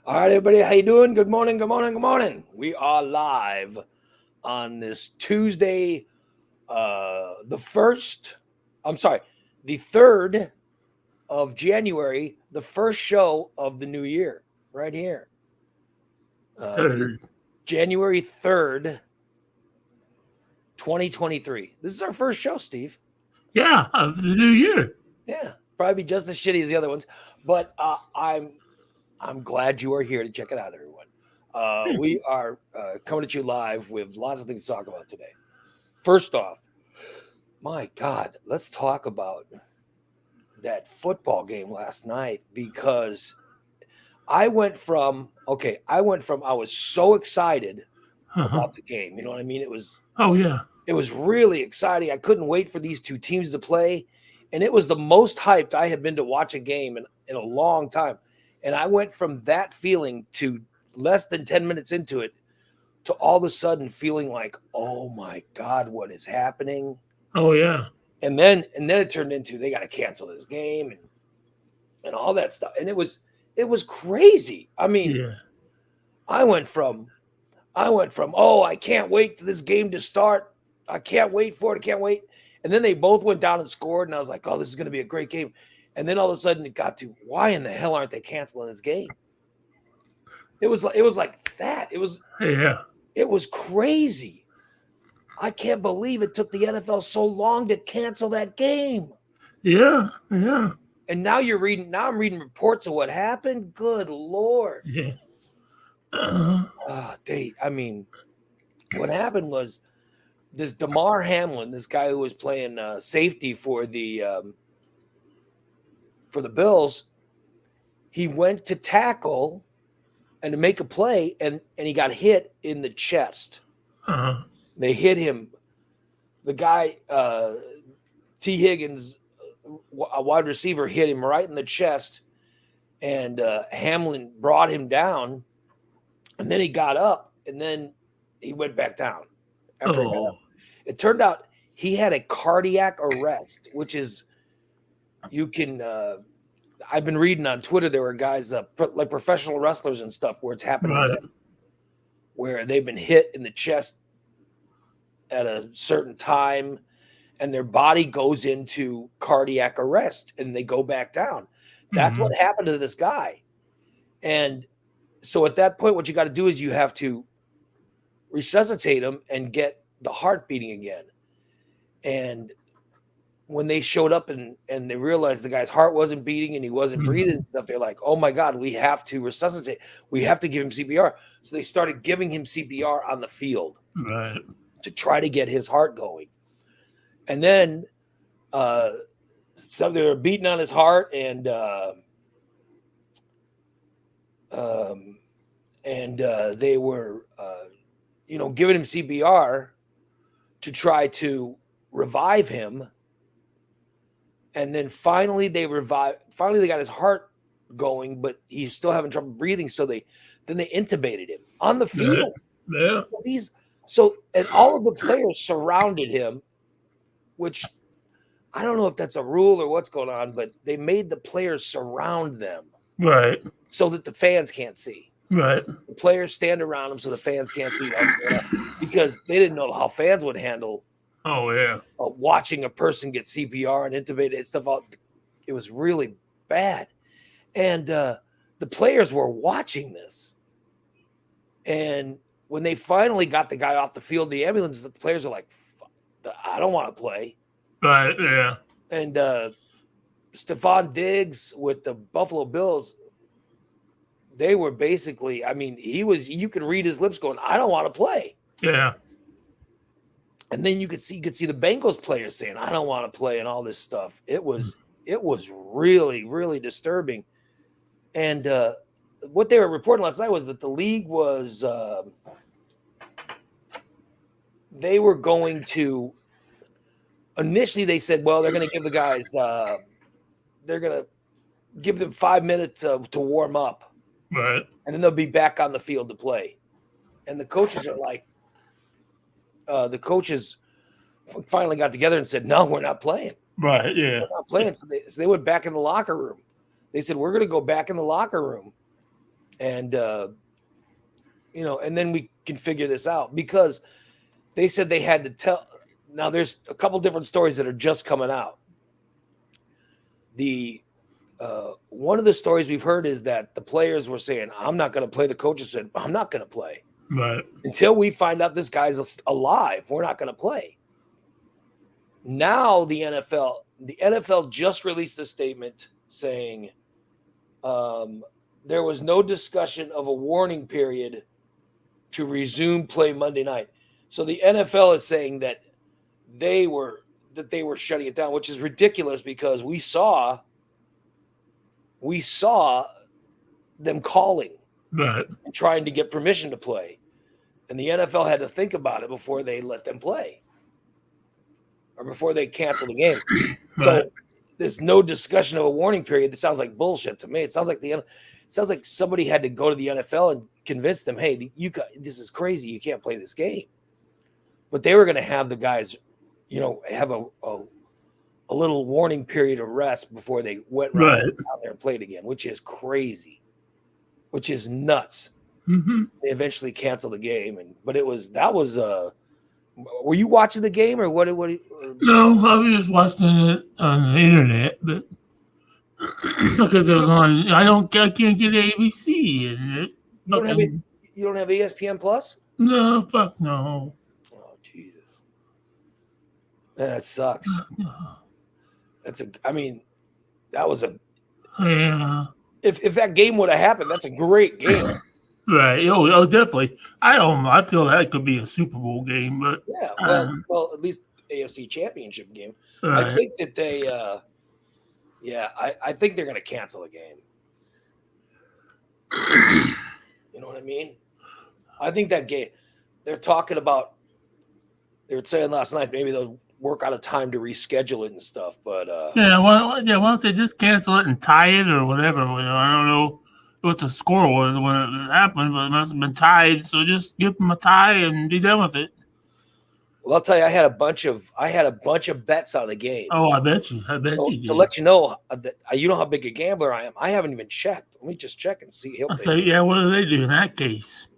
All right, everybody, how you doing? Good morning, good morning, good morning. We are live on this Tuesday, the first. I'm sorry, the 3rd of January, the first show of the new year, right here. It is Third. January 3rd, 2023. This is our first show, Steve. Yeah, of the new year. Yeah, probably just as shitty as the other ones, but I'm glad you are here to check it out, everyone. We are coming at you live with lots of things to talk about today. First off, my God, let's talk about that football game last night because I was so excited Uh-huh. about the game. You know what I mean? Oh yeah. It was really exciting. I couldn't wait for these two teams to play, and it was the most hyped I had been to watch a game in a long time. And I went from that feeling to less than 10 minutes into it to all of a sudden feeling like, oh my God, what is happening? Oh yeah. And then it turned into they got to cancel this game and all that stuff. And it was crazy. I mean, Yeah. I went from oh, I can't wait for this game to start. I can't wait for it. I can't wait. And then they both went down and scored, and I was like, oh, this is going to be a great game. And then all of a sudden it got to why in the hell aren't they canceling this game? It was like that. Yeah. It was crazy. I can't believe it took the NFL so long to cancel that game. Yeah. Yeah. And now I'm reading reports of what happened. Good Lord. Yeah. I mean, what happened was this Damar Hamlin, this guy who was playing safety for the Bills, he went to tackle and to make a play, and he got hit in the chest. Uh-huh. They hit him. The guy, T. Higgins, a wide receiver, hit him right in the chest, and Hamlin brought him down, and then he got up, and then he went back down after he got up. Oh. It turned out he had a cardiac arrest, which is you can. I've been reading on Twitter there were guys like professional wrestlers and stuff where it's happened to Right. them, where they've been hit in the chest at a certain time, and their body goes into cardiac arrest, and they go back down. That's Mm-hmm. what happened to this guy, and so at that point, what you got to do is you have to resuscitate him and get the heart beating again. And when they showed up and they realized the guy's heart wasn't beating and he wasn't breathing and stuff, they're like, oh my God, we have to resuscitate. We have to give him CPR. So they started giving him CPR on the field Right. to try to get his heart going. And then so they were beating on his heart they were giving him CPR to try to revive him. And then finally they got his heart going, but he's still having trouble breathing. So they intubated him on the field. Yeah. And all of the players surrounded him, which I don't know if that's a rule or what's going on, but they made the players surround them Right. so that the fans can't see. Right. The players stand around them so the fans can't see what's going on because they didn't know how fans would handle Oh yeah. watching a person get CPR and intubated and stuff. It was really bad. And the players were watching this. And when they finally got the guy off the field, the ambulance, the players are like, I don't want to play. Right. Yeah. And Stephon Diggs with the Buffalo Bills, they were basically, I mean, you could read his lips going, I don't want to play. Yeah. And then you could see the Bengals players saying, I don't want to play and all this stuff. It was really, really disturbing. And what they were reporting last night was that the league was they were going to initially they said, well, they're going to give the guys they're going to give them 5 minutes to warm up. Right. And then they'll be back on the field to play. And the coaches are like, the coaches finally got together and said, no, we're not playing. Right. Yeah. We're not playing. So they went back in the locker room. They said, we're going to go back in the locker room And and then we can figure this out because they said they had to tell. Now there's a couple different stories that are just coming out. The one of the stories we've heard is that the players were saying, "I'm not going to play." The coaches said, "I'm not going to play Right. until we find out this guy's alive. We're not going to play." Now the NFL just released a statement saying there was no discussion of a warning period to resume play Monday night. So the NFL is saying that they were shutting it down, which is ridiculous because we saw them calling Right. and trying to get permission to play. And the NFL had to think about it before they let them play or before they cancel the game. Right. So there's no discussion of a warning period. That sounds like bullshit to me. It sounds like somebody had to go to the NFL and convince them, hey, this is crazy. You can't play this game. But they were going to have the guys, have a little warning period of rest before they went right out there and played again, which is crazy, which is nuts. Mm-hmm. They eventually canceled the game, were you watching the game or what? No, I was just watching it on the internet, but because it was on, I can't get ABC, and it. You don't have ESPN Plus? No, fuck no. Oh Jesus, that sucks. That was a. Yeah. If that game would have happened, that's a great game. Right. Oh, definitely. I feel that could be a Super Bowl game, but yeah. Well, at least AFC Championship game. right. I think that they. I think they're going to cancel the game. You know what I mean? I think that game. They're talking about. They were saying last night maybe they'll work out a time to reschedule it and stuff, but why don't they just cancel it and tie it or whatever? I don't know what the score was when it happened, but it must have been tied. So just give them a tie and be done with it. Well, I'll tell you, I had a bunch of bets on the game. Oh, I bet you did. To let you know that you know how big a gambler I am. I haven't even checked. Let me just check and see. I say, yeah. What do they do in that case?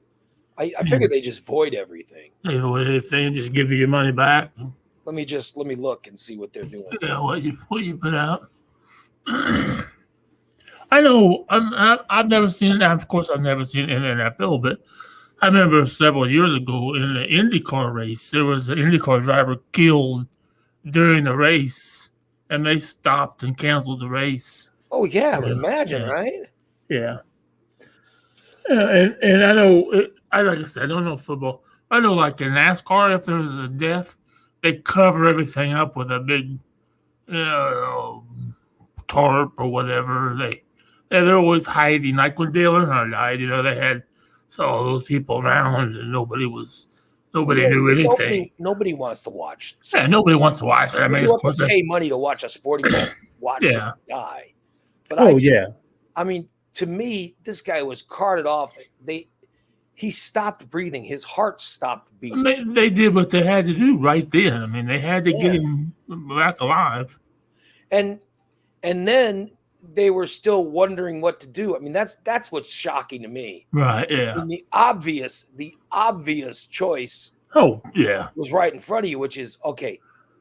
I figured they just void everything. If they just give you your money back. Let me look and see what they're doing. Yeah, what you put out. I know. I've never seen that. Of course, I've never seen it in the NFL, but I remember several years ago in the IndyCar race, there was an IndyCar driver killed during the race, and they stopped and canceled the race. Oh yeah, imagine, right? Yeah. And I know. Like I said, I don't know football. I know, like in NASCAR, if there's a death, they cover everything up with a big, tarp or whatever. They're always hiding. Like when Dale Earnhardt died, they had all those people around, and nobody knew anything. Nobody wants to watch. Yeah, nobody wants to watch it. I mean, of course, pay money to watch a sporting event, someone die. But I mean, to me, this guy was carted off. He stopped breathing. His heart stopped beating. They did what they had to do right then. I mean, they had to get him back alive. And then they were still wondering what to do. I mean, that's what's shocking to me. Right, yeah. And the obvious choice was right in front of you, which is, okay,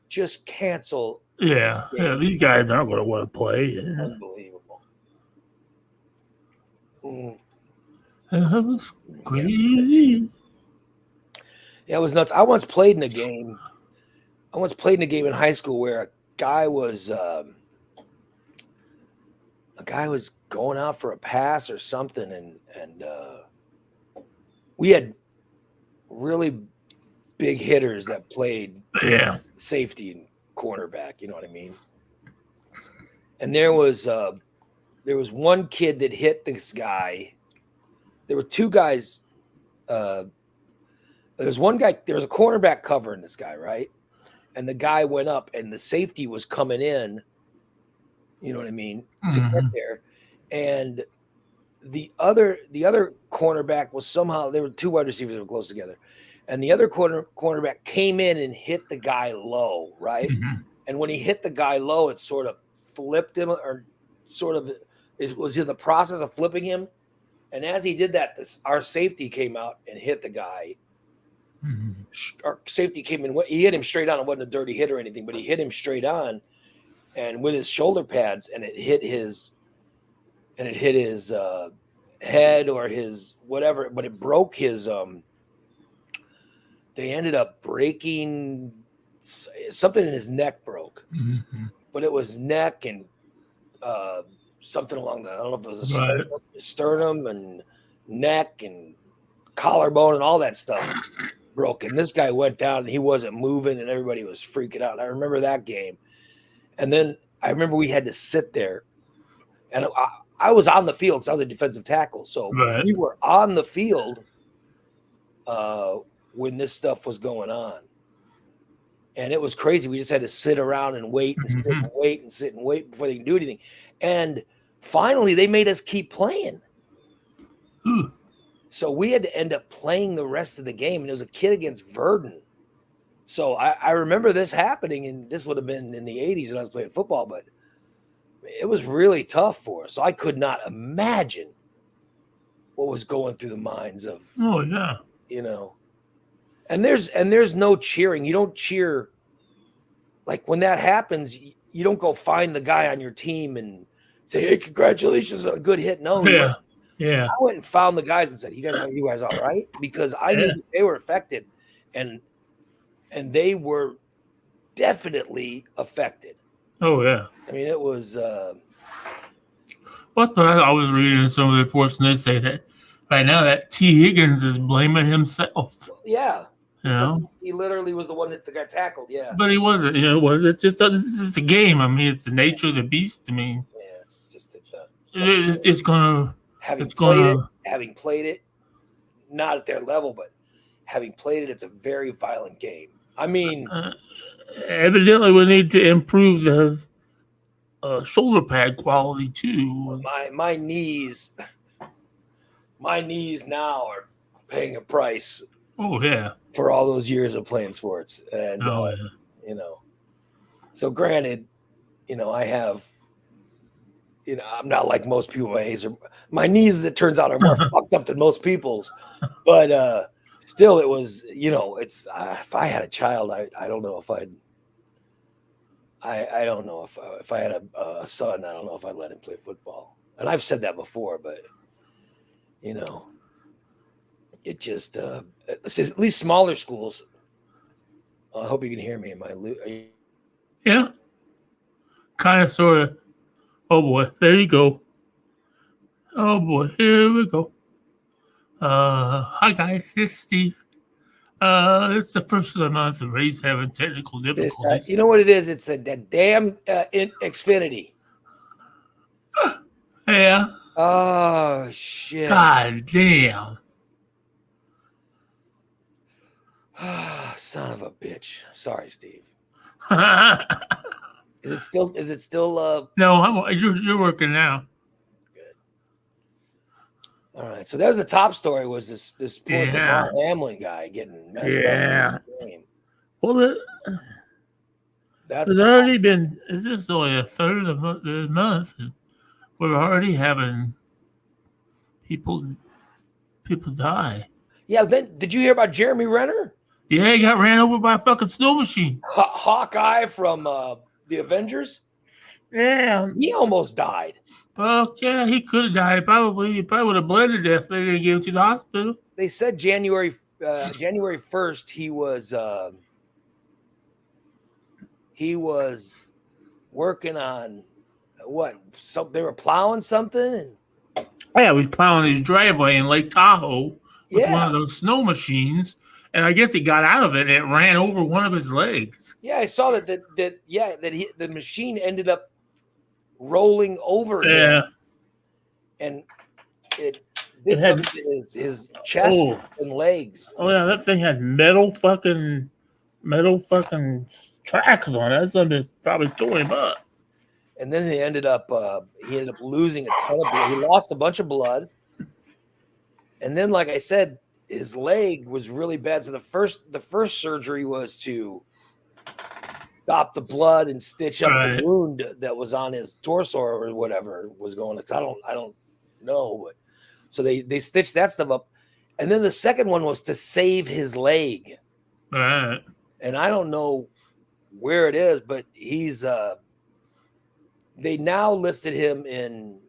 just cancel. Yeah, these guys aren't going to want to play. Unbelievable. That was crazy. Yeah, it was nuts. I once played in a game in high school where a guy was going out for a pass or something, and we had really big hitters that played safety and cornerback. You know what I mean? And there was one kid that hit this guy. There were two guys. There was one guy. There was a cornerback covering this guy, right? And the guy went up, and the safety was coming in. You know what I mean? To get there, and the other cornerback was somehow, there were two wide receivers that were close together, and the other cornerback came in and hit the guy low, right? Mm-hmm. And when he hit the guy low, it sort of flipped him, or sort of was in the process of flipping him. And as he did that, our safety came out and hit the guy. Mhm. Our safety came in. He hit him straight on. It wasn't a dirty hit or anything, but he hit him straight on, and with his shoulder pads, and it hit his head or his whatever. But it broke his. They ended up breaking something in his neck broke, Mhm. but it was neck and something along the. I don't know if it was a Right. sternum and neck and collarbone and all that stuff broke. And this guy went down and he wasn't moving and everybody was freaking out. I remember that game. And then I remember we had to sit there and I was on the field because I was a defensive tackle. So Right. we were on the field when this stuff was going on. And it was crazy. We just had to sit around and wait and sit and wait and sit and wait before they can do anything. And finally, they made us keep playing. Ooh. So we had to end up playing the rest of the game. And it was a kid against Verdon. So I remember this happening, and this would have been in the 80s when I was playing football, but it was really tough for us. So I could not imagine what was going through the minds of, Oh yeah. And there's no cheering. You don't cheer. Like when that happens, you don't go find the guy on your team and say, "Hey, congratulations on a good hit." No, Yeah. Yeah. I went and found the guys and said, "You guys all right?" Because I knew that they were affected, and they were definitely affected. Oh yeah. I mean, it was. But I was reading some of the reports, and they say that right now that T. Higgins is blaming himself. Yeah, You know, he literally was the one that got tackled. Yeah, but he wasn't. It's just it's a game. I mean, it's the nature of the beast. I mean, yeah, it's gonna. having It's played it, not at their level, but having played it, it's a very violent game. I mean, Evidently, we need to improve the shoulder pad quality too. my knees now are paying a price Oh yeah. for all those years of playing sports, and Oh yeah. So granted, I have, I'm not like most people my age. My knees, it turns out, are more fucked up than most people's, but still, it was, it's if I had a child, I don't know if I don't know if I had a son, I don't know if I'd let him play football. And I've said that before, but it just at least smaller schools. I hope you can hear me. Yeah. Kind of, sort of. Oh boy, there you go. Oh boy, here we go. Hi guys, it's Steve. It's the first of the month, and Ray's having technical difficulties. You know what it is? It's that damn Xfinity. Yeah. Oh shit! God damn. Son of a bitch. Sorry, Steve. No, Is it still? you're working now. All right. So there's the top story. Was this poor Yeah. Damar Hamlin guy getting messed up? Yeah. In the game. Well, That's there's already been. It's just only a third of the month, and we're already having people die. yeah. Then did you hear about Jeremy Renner? Yeah, he got ran over by a fucking snow machine. Hawkeye from the Avengers. Yeah. He almost died. Fuck yeah, he could have died. He probably would have bled to death. They didn't get him to the hospital. They said January 1st he was working on what? They were plowing something. Yeah, he was plowing his driveway in Lake Tahoe with one Yeah. of those snow machines, and I guess he got out of it and it ran over one of his legs. Yeah, I saw that the machine ended up rolling over him, Yeah. and it did had- something to his chest Oh. and legs. Oh yeah, that thing had metal fucking tracks on it. That something just probably tore him up. And then he ended up losing a ton of blood. He lost a bunch of blood, and then, like I said, his leg was really bad. So the first surgery was to stop the blood and stitch up Right. the wound that was on his torso or whatever was going on. I don't know, but So they stitched that stuff up. And then the second one was to save his leg. Right. And I don't know where it is, but he's they now listed him in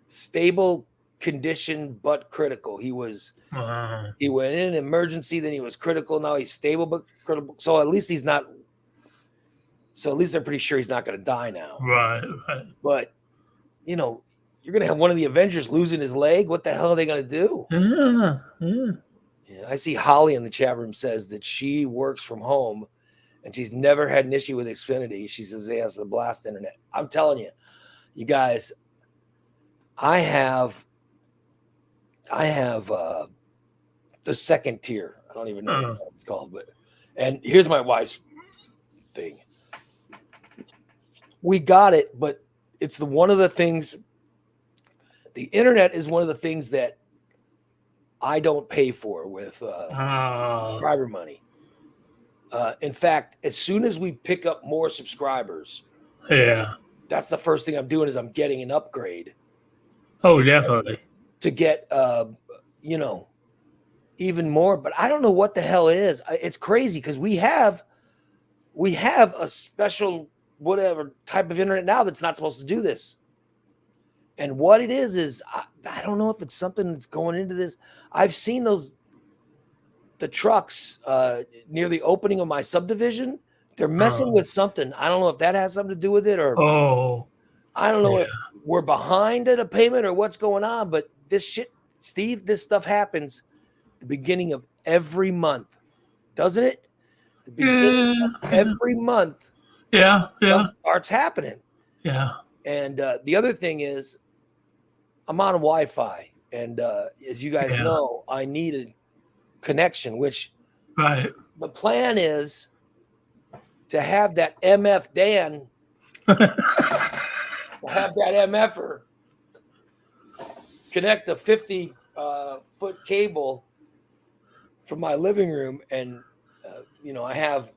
stable condition but critical. He went in emergency, then he was critical. Now he's stable but critical. So at least he's not. So at least they're pretty sure he's not going to die now. Right. But you're going to have one of the Avengers losing his leg. What the hell are they going to do? Yeah, I see Holly in the chat room says that she works from home and she's never had an issue with Xfinity. She says he has the blast internet. I'm telling you, you guys, I have the second tier. I don't even know what it's called, and here's my wife's thing. We got it, but it's one of the things. The internet is one of the things that I don't pay for with subscriber money. In fact, as soon as we pick up more subscribers, that's the first thing I'm doing is I'm getting an upgrade. Oh, definitely. To get, even more. But I don't know what the hell it is. It's crazy because we have a special whatever type of internet now that's not supposed to do this. And what it is I don't know if it's something that's going into this. I've seen the trucks near the opening of my subdivision. They're messing with something. I don't know if that has something to do with it or I don't know if we're behind at a payment or what's going on. But this shit, Steve, this stuff happens the beginning of every month, doesn't it? The beginning of every month. Yeah. Stuff starts happening. Yeah. And the other thing is, I'm on Wi-Fi, and as you guys know, I need a connection. Which, the plan is to have that MF Dan, have that MFer connect a 50-foot cable from my living room, and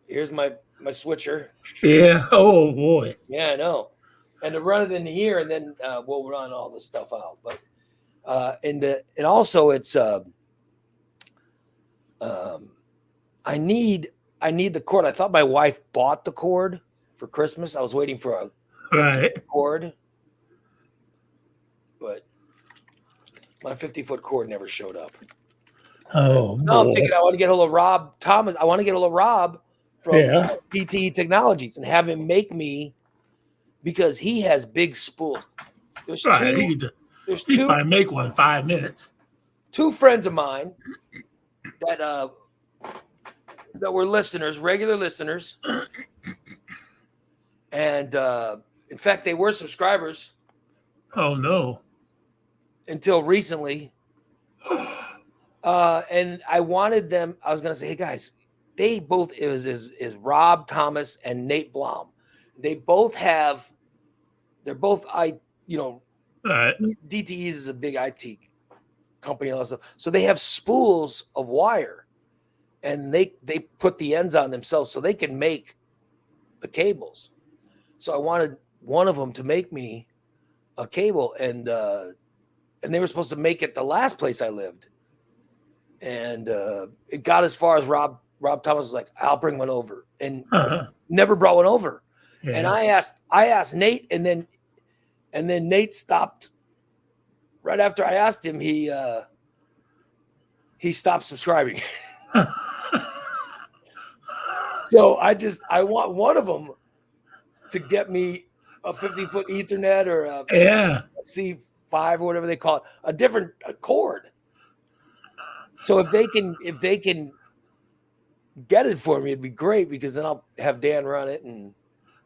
here's my switcher. Yeah. Oh boy. Yeah, I know. And to run it in here, and then we'll run all this stuff out. But and also it's I need the cord. I thought my wife bought the cord for Christmas. I was waiting for a cord, but my 50-foot cord never showed up. Oh, now I'm thinking I want to get hold of Rob Thomas. I want to get hold of Rob from DTE Technologies and have him make me, because he has big spools. There's two. I make one 5 minutes. 2 friends of mine that were listeners, regular listeners, and in fact they were subscribers. Oh no! Until recently, and I wanted them. I was going to say, hey guys, they both is Rob Thomas and Nate Blom. They both have. They're both DTEs is a big IT company and all that stuff. So they have spools of wire, and they put the ends on themselves so they can make the cables. So I wanted one of them to make me a cable, and they were supposed to make it the last place I lived, and it got as far as Rob Thomas was like, I'll bring one over, and never brought one over. Yeah. And I asked Nate, and then Nate stopped right after I asked him. He stopped subscribing. So I want one of them to get me a 50-foot Ethernet or a C5 or whatever they call it, a different cord. So if they can get it for me, it'd be great, because then I'll have Dan run it, and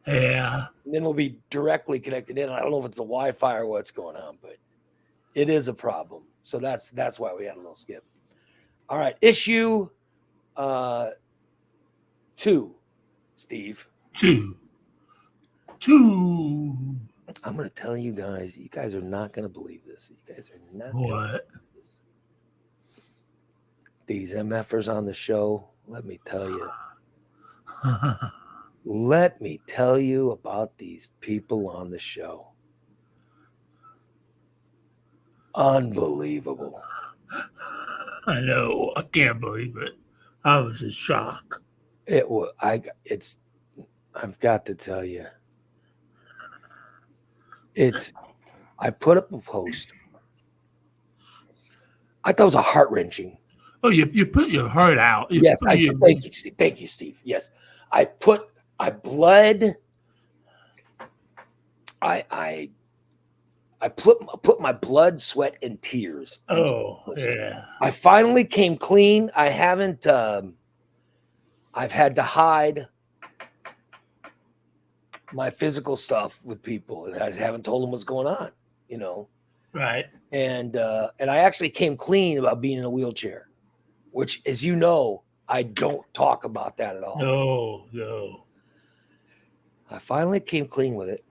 then we'll be directly connected in. I don't know if it's the Wi-Fi or what's going on, but it is a problem. So that's why we had a little skip. All right, issue 2, Steve. 2. I'm going to tell you guys. You guys are not going to believe this. You guys are not. What? These MFers on the show. Let me tell you. Let me tell you about these people on the show. Unbelievable. I know. I can't believe it. I was in shock. It was. I've got to tell you. I put up a post. I thought it was a heart wrenching. Oh, you put your heart out. Yes, I did. Thank you, Steve. Thank you, Steve. Yes, I bled. I put my blood, sweat, and tears. Oh, yeah. I finally came clean. I haven't. I've had to hide my physical stuff with people, and I haven't told them what's going on. You know. Right. And I actually came clean about being in a wheelchair, which, as you know, I don't talk about that at all. No. I finally came clean with it,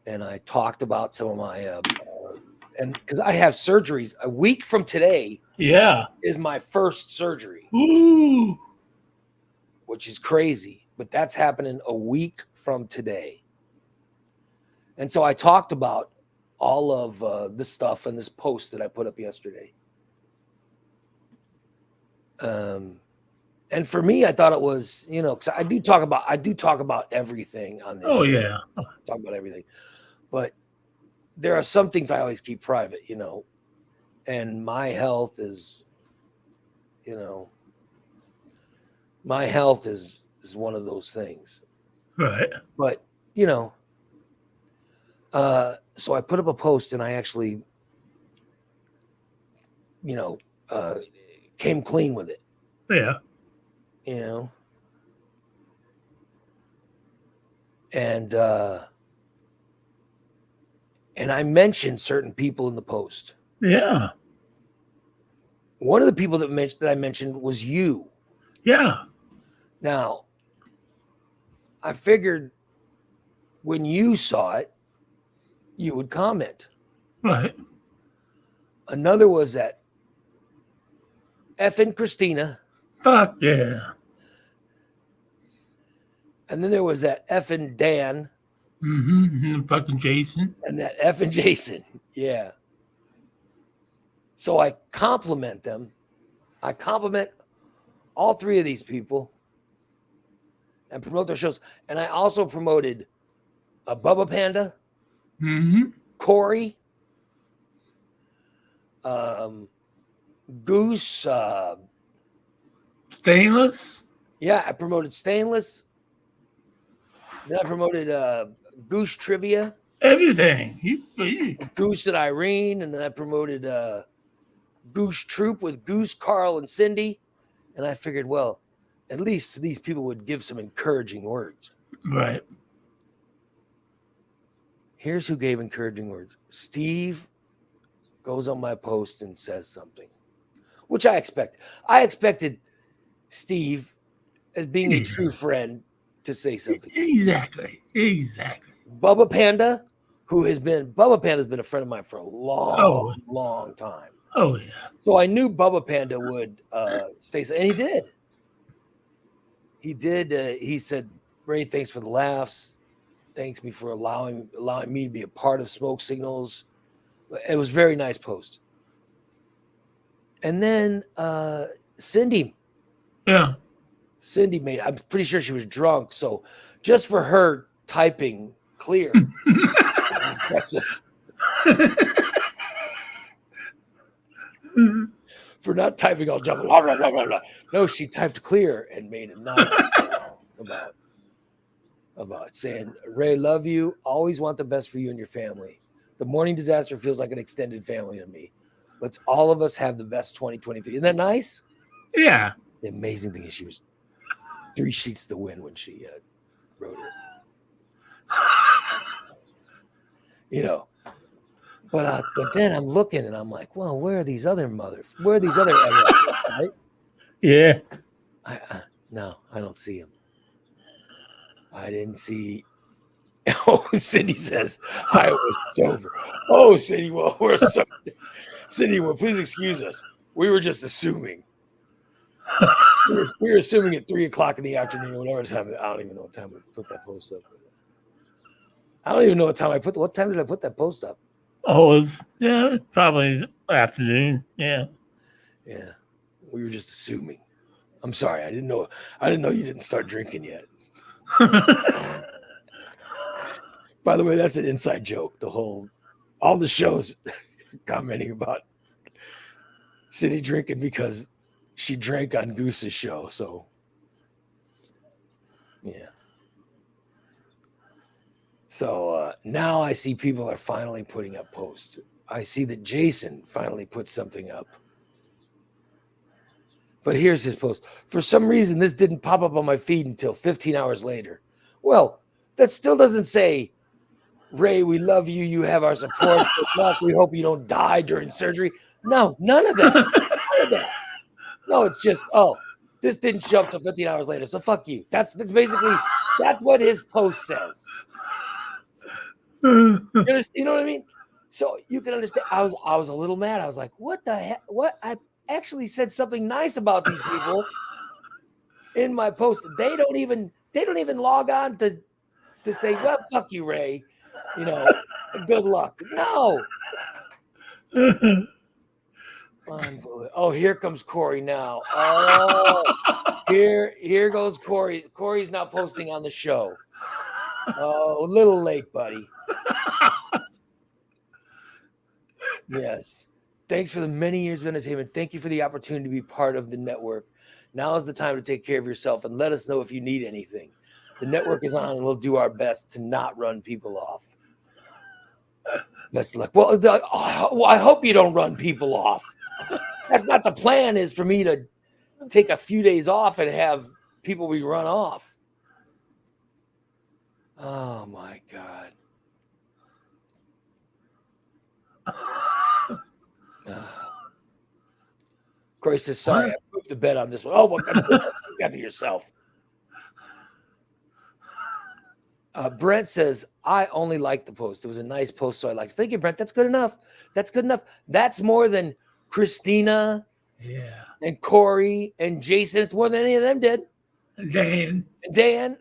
and I talked about some of my and because I have surgeries a week from today. Yeah. Is my first surgery. Ooh. Which is crazy, but that's happening a week from today. And so I talked about all of this stuff in this post that I put up yesterday. And for me, I thought it was, because I do talk about everything on this. Oh, show. yeah. Talk about everything. But there are some things I always keep private, and my health is, my health is one of those things. Right. But, so I put up a post and I actually, came clean with it. Yeah. And I mentioned certain people in the post. Yeah. One of the people that I mentioned was you. Yeah. Now, I figured when you saw it, you would comment. Right. Another was that effing Christina. Fuck yeah. And then there was that effing Dan. Mm-hmm. Fucking Jason. And that effing Jason. Yeah. So I compliment them. I compliment all three of these people and promote their shows. And I also promoted Bubba Panda, Corey, Goose, Stainless. Yeah, I promoted Stainless. Then I promoted Goose Trivia. Everything. Goose and Irene. And then I promoted Goose Troop with Goose, Carl, and Cindy. And I figured, well, at least these people would give some encouraging words. Right. Here's who gave encouraging words. Steve goes on my post and says something, which I expected. I expected Steve, as being a true friend, to say something. Exactly. Bubba Panda's been a friend of mine for a long time. Oh, yeah. So I knew Bubba Panda would say something, and he did. He said, Ray, thanks for the laughs. Thanks me for allowing me to be a part of Smoke Signals. It was a very nice post. And then Cindy. Yeah. Cindy I'm pretty sure she was drunk. So just for her typing clear. Impressive. For not typing all jump. Blah, blah, blah, blah, blah. No, she typed clear and made it nice about saying, Ray, love you. Always want the best for you and your family. The morning disaster feels like an extended family to me. Let's all of us have the best 2023. Isn't that nice? Yeah. The amazing thing is she was 3 sheets to the wind when she wrote it. But then I'm looking and I'm like, well, where are these other right? Yeah. No, I don't see them. I didn't see. Oh, Cindy says I was sober. Oh, Cindy, well, we're sober. Cindy, well, please excuse us. We were just assuming. We were assuming at 3:00 in the afternoon, whatever time. I don't even know what time we put that post up. I don't even know what time I put. What time did I put that post up? Oh, yeah, probably afternoon. Yeah. Yeah, we were just assuming. I'm sorry, I didn't know. I didn't know you didn't start drinking yet. By the way, that's an inside joke. All the shows commenting about City drinking because she drank on Goose's show. So, yeah. So now I see people are finally putting up posts. I see that Jason finally put something up. But here's his post. For some reason, this didn't pop up on my feed until 15 hours later. Well, that still doesn't say, Ray, we love you. You have our support. Good luck. We hope you don't die during surgery. No, none of that. None of that. No, it's just, oh, this didn't show up till 15 hours later. So fuck you. That's basically, that's what his post says. You know what I mean? So you can understand. I was a little mad. I was like, what the heck? What? I actually said something nice about these people in my post. They don't even log on to say, well, fuck you, Ray. You know, good luck. No. Oh, here comes Corey now. Oh, here goes Corey. Corey's not posting on the show. Oh, a little late, buddy. Yes. Thanks for the many years of entertainment. Thank you for the opportunity to be part of the network. Now is the time to take care of yourself and let us know if you need anything. The network is on and we'll do our best to not run people off. Best of luck. Well, I hope you don't run people off. That's not the plan, is for me to take a few days off and have people be run off. Oh, my God. Corey says, sorry, I moved the bet on this one. Oh, well, you got to yourself. Brent says, I only liked the post. It was a nice post, so I liked it. Thank you, Brent. That's good enough. That's good enough. That's more than Christina and Corey and Jason. It's more than any of them did. Dan.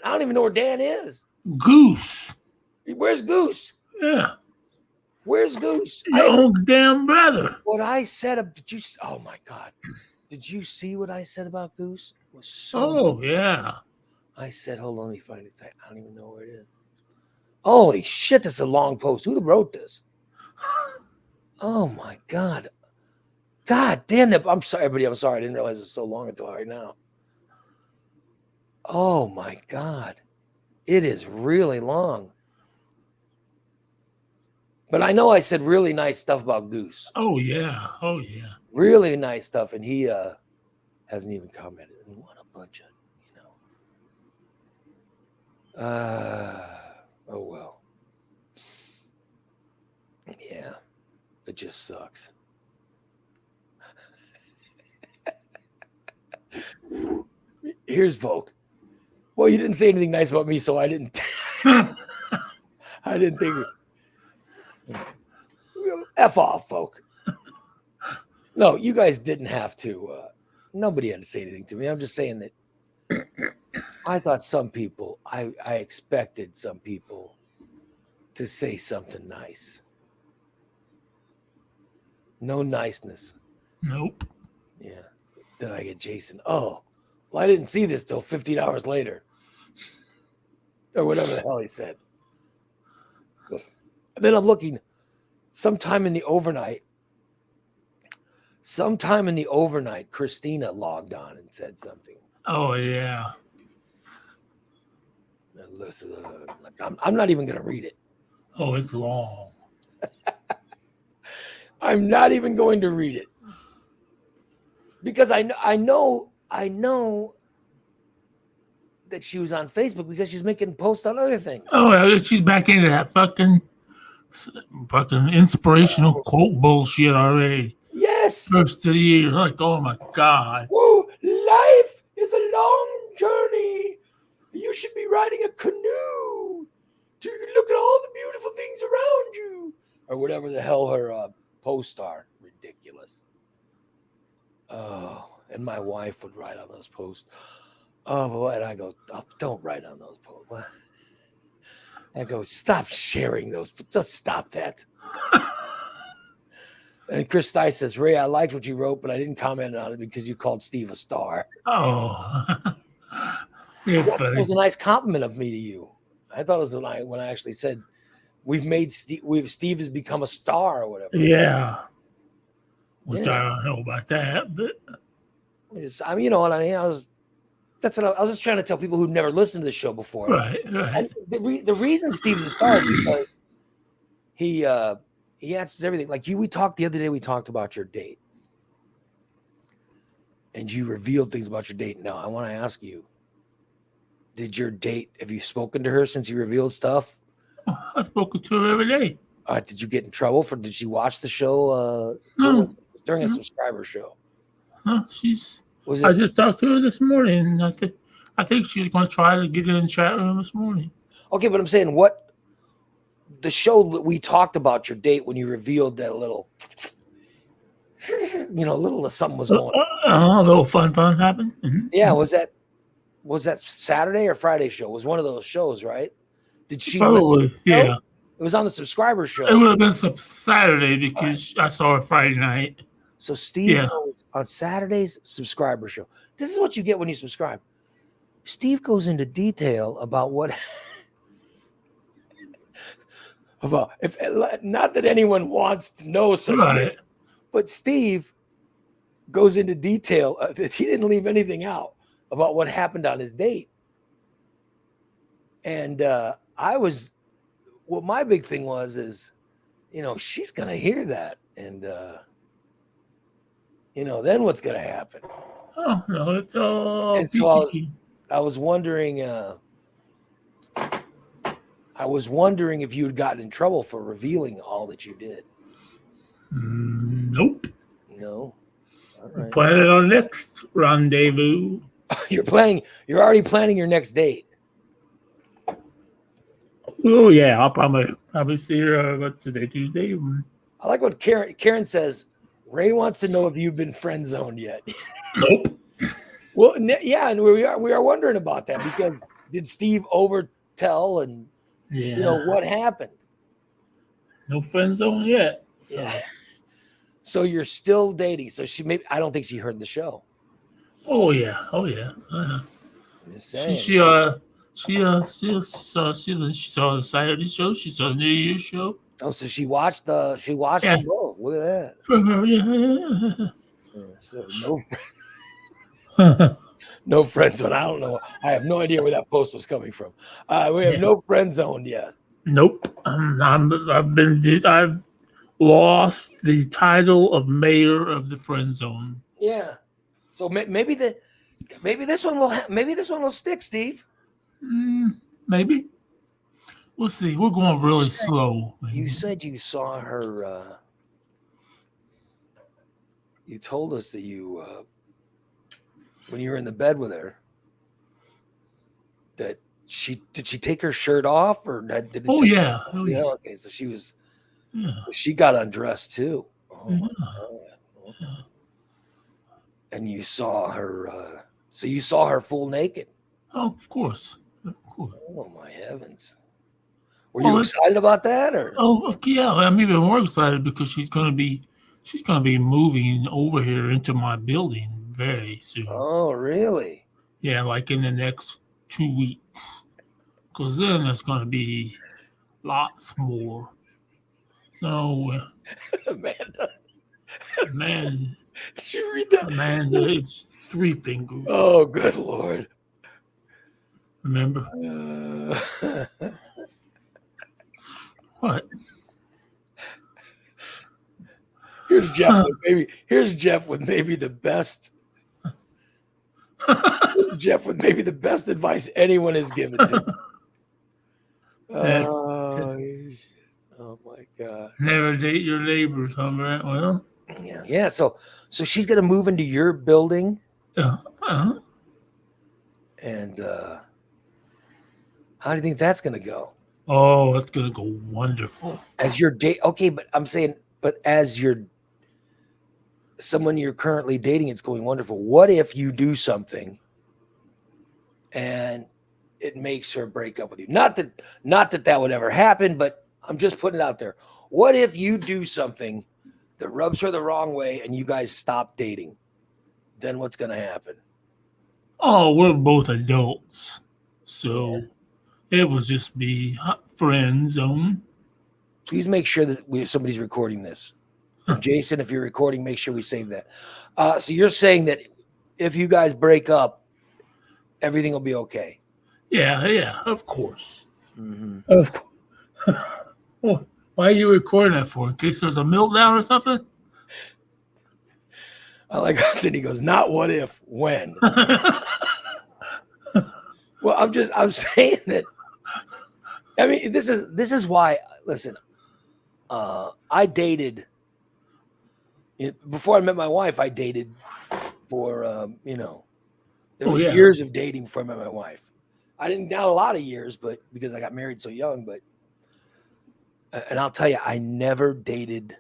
I don't even know where Dan is. Goose. Where's Goose? Yeah. Where's Goose? Your own damn brother. What I said, oh my God. Did you see what I said about Goose? It was so yeah. I said, hold on, let me find it. I don't even know where it is. Holy shit, that's a long post. Who wrote this? Oh my God. God damn that. I'm sorry, everybody. I'm sorry. I didn't realize it was so long until right now. Oh my God. It is really long. But I know I said really nice stuff about Goose. Oh, yeah. Oh, yeah. Really nice stuff. And he hasn't even commented. I mean, what a bunch of, oh, well. Yeah. It just sucks. Here's Volk. Well, you didn't say anything nice about me, so I didn't. I didn't think. F off, Volk. No, you guys didn't have to. Nobody had to say anything to me. I'm just saying that I thought some people, I expected some people to say something nice. No niceness. Nope. Yeah. Then I get Jason. Oh, well, I didn't see this till 15 hours later. Or whatever the hell he said. And then I'm looking sometime in the overnight, Christina logged on and said something. Oh, yeah. And listen, I'm not even going to read it. Oh, it's long. I'm not even going to read it. Because I know that she was on Facebook because she's making posts on other things. Oh, she's back into that fucking inspirational quote bullshit already. Yes. First of the year. Like, oh my God. Whoa, life is a long journey. You should be riding a canoe to look at all the beautiful things around you. Or whatever the hell her posts are. Ridiculous. Oh, and my wife would write on those posts. Oh, and I go, oh, don't write on those posts. I go, stop sharing those. Just stop that. And Chris Stice says, Ray, I liked what you wrote, but I didn't comment on it because you called Steve a star. Oh, you're That funny. was a nice compliment of me to you. I thought it was when I actually said Steve has become a star or whatever. Yeah. Which Yeah. I don't know about that, but I mean, you know what I mean? I was just trying to tell people who've never listened to the show before. right. And the reason Steve's a star is because he answers everything. Like we talked the other day, we talked about your date. And you revealed things about your date. Now, I want to ask you, have you spoken to her since you revealed stuff? I've spoken to her every day. Did you get in trouble did she watch the show No. during a subscriber show? Huh? Was I it just talked to her this morning. I think she was going to try to get in the chat room this morning. okay? But I'm saying, the show that we talked about your date when you revealed that little something was going on. A little fun happened. Mm-hmm. Yeah, was that Saturday or Friday show? It was one of those shows, right? Did she Probably, listen? yeah. It was on the subscriber show. It would have been some Saturday because I saw it Friday night. So Steve goes on Saturday's subscriber show. This is what you get when you subscribe. Steve goes into detail about not that anyone wants to know such thing, but Steve goes into detail. He didn't leave anything out about what happened on his date. And my big thing is, she's going to hear that. And, then what's going to happen? Oh, no, it's all. And so I was wondering, if you had gotten in trouble for revealing all that you did. Nope. No. All right. Planning our next rendezvous. You're already planning your next date. Oh yeah, I'll probably see her. What's today? Tuesday. I like what Karen says. Ray wants to know if you've been friend zoned yet. Nope. Well, yeah, and we are wondering about that because did Steve overtell and what happened? No friend zone yet. So. Yeah. So you're still dating. So I don't think she heard the show. Oh yeah. She saw the Saturday show. She saw the New Year's show. Oh, so she watched them both. Look at that. So no friend zone. I don't know. I have no idea where that post was coming from. We have no friend zone yet. Nope. I've lost the title of mayor of the friend zone. Yeah. So maybe this one will stick, Steve. Maybe. We'll see. We're going really slow. You said you saw her. You told us that you, when you were in the bed with her, that did she take her shirt off or did it? Yeah. Okay, so she was. Yeah. She got undressed too. Oh my God. Yeah. And you saw her. So you saw her full naked. Oh, of course. Oh my heavens! Were you excited about that, or? Oh yeah, I'm even more excited because she's gonna be moving over here into my building very soon. Oh really? Yeah, like in the next 2 weeks. Because then there's gonna be lots more. No, Amanda. Man, did you read that? Amanda, it's 3 fingers. Oh, good Lord. Remember? What? Here's Jeff with maybe the best. Jeff with maybe the best advice anyone has given to. Oh my God! Never date your neighbors, huh, Brent? Well, yeah. So she's gonna move into your building. And how do you think that's gonna go? Oh, it's gonna go wonderful. As your date, okay, but I'm saying, as someone you're currently dating, it's going wonderful. What if you do something and it makes her break up with you? Not that would ever happen, but I'm just putting it out there. What if you do something that rubs her the wrong way and you guys stop dating, then what's going to happen? Oh, we're both adults, so it would just be friends. Please make sure that somebody's recording this. And Jason, if you're recording, make sure we save that. So you're saying that if you guys break up, everything will be okay. Yeah, of course. Mm-hmm. Of course. Well, why are you recording that for? In case there's a meltdown or something? I like how Cindy goes, not what if, when. Well, I'm saying that. I mean, this is why. Listen, I dated. Before I met my wife, I dated for there was years of dating before I met my wife. I didn't not a lot of years, but because I got married so young. But and I'll tell you, I never dated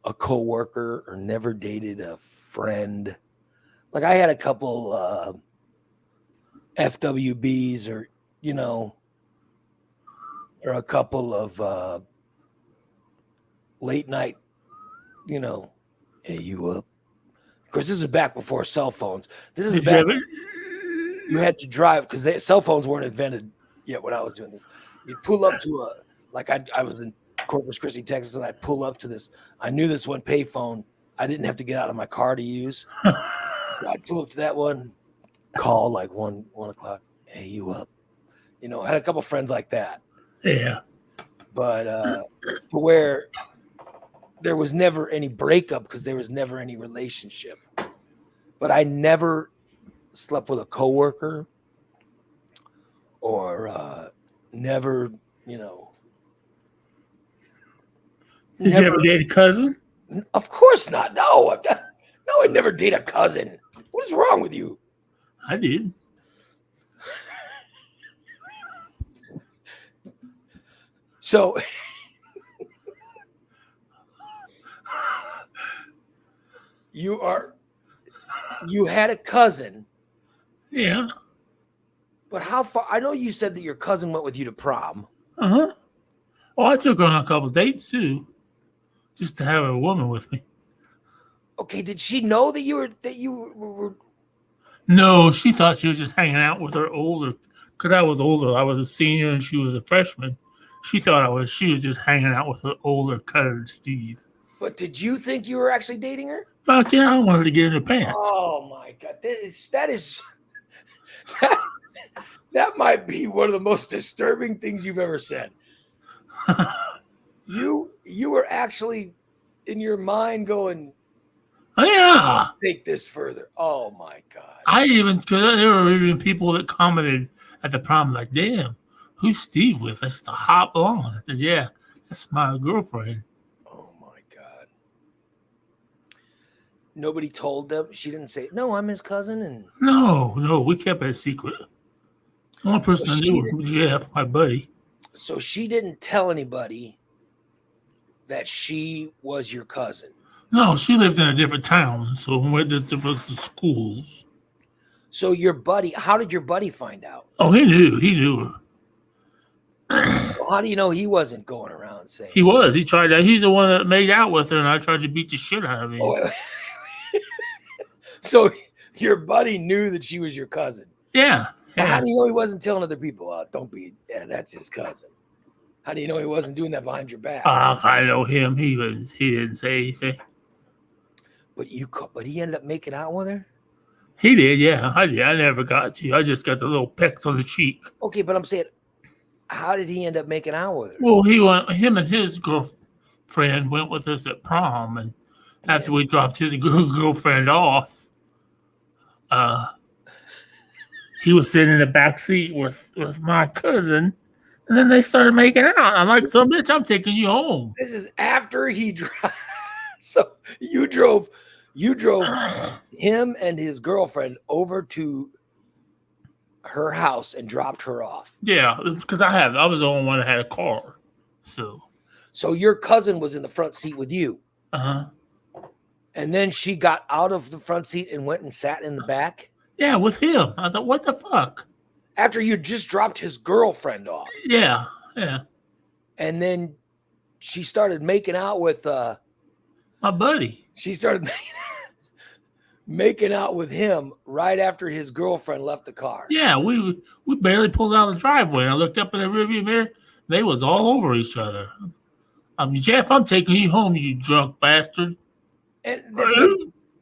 a coworker or never dated a friend. Like I had a couple FWBs or or a couple of late night, hey, you up? Of course, this is back before cell phones. This is back you had to drive because cell phones weren't invented yet when I was doing this. You'd pull up to I was in Corpus Christi, Texas, and I'd pull up to this. I knew this one payphone. I didn't have to get out of my car to use. I'd pull up to that one, call like 1 o'clock. Hey, you up? I had a couple friends like that. Yeah. But where there was never any breakup because there was never any relationship. But I never slept with a coworker or never, Did you ever date a cousin? Of course not. No, I'd never date a cousin. What is wrong with you? I did. So you had a cousin. Yeah. But how far? I know you said that your cousin went with you to prom. Uh-huh. Oh, I took her on a couple dates too, just to have a woman with me. Okay, did she know that you were? No, she thought she was just hanging out with her older. Because I was older, I was a senior and she was a freshman. She thought she was just hanging out with her older cousin Steve. But did you think you were actually dating her? Fuck yeah, I wanted to get in her pants. Oh my god, that might be one of the most disturbing things you've ever said. You were actually in your mind going, oh, yeah, take this further. Oh my god. Because there were even people that commented at the prom like, damn, who's Steve with? That's the hot blonde. I said, yeah, that's my girlfriend. Oh my god. Nobody told them. She didn't say, no, I'm his cousin. And no, we kept it a secret. The only person I knew was Jeff, my buddy. So she didn't tell anybody that she was your cousin. No, she lived in a different town, so we went to different schools. So your buddy, how did your buddy find out? Oh, he knew her. Well, how do you know he wasn't going around saying? He was. He tried that. He's the one that made out with her, and I tried to beat the shit out of him. Oh, so your buddy knew that she was your cousin. Yeah. Well, how do you know he wasn't telling other people? That's his cousin. How do you know he wasn't doing that behind your back? I know him. He didn't say anything. But he ended up making out with her? He did, yeah. I did. I never got to. I just got the little pecks on the cheek. Okay, but I'm saying, how did he end up making out with her? Well, him and his girlfriend went with us at prom, and after we dropped his girlfriend off, he was sitting in the back seat with my cousin, and then they started making out. I'm like, so bitch, I'm taking you home. This is after he drove. So you drove him and his girlfriend over to her house and dropped her off. Yeah, because I was the only one that had a car. So your cousin was in the front seat with you. Uh-huh. And then she got out of the front seat and went and sat in the back? Yeah, with him. I thought, what the fuck? After you just dropped his girlfriend off. Yeah. And then she started making out with My buddy. She started making out with him right after his girlfriend left the car. Yeah, we barely pulled out of the driveway. And I looked up in the rearview mirror. They was all over each other. Jeff, I'm taking you home, you drunk bastard. And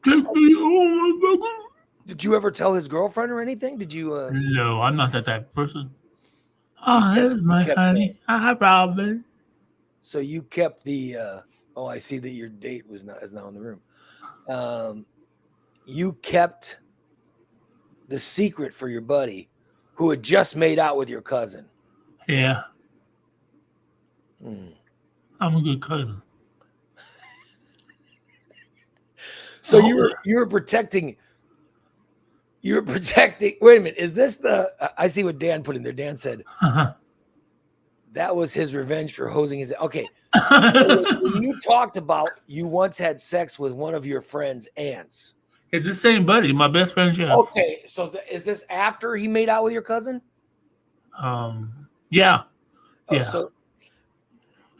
Take me home, motherfucker. did you ever tell his girlfriend or anything? Did you? No, I'm not that type of person. Oh, there's my honey. Hi, Robin. So you kept the. Oh, I see that your date is now in the room. You kept the secret for your buddy, who had just made out with your cousin. Yeah. I'm a good cousin. So you were protecting. You're protecting. Wait a minute. Is this the? I see what Dan put in there. Dan said that was his revenge for hosing his. Okay. When you talked about you once had sex with one of your friend's aunts. It's the same buddy, my best friend Jeff. Okay, so is this after he made out with your cousin? Yeah. Oh, Yeah. So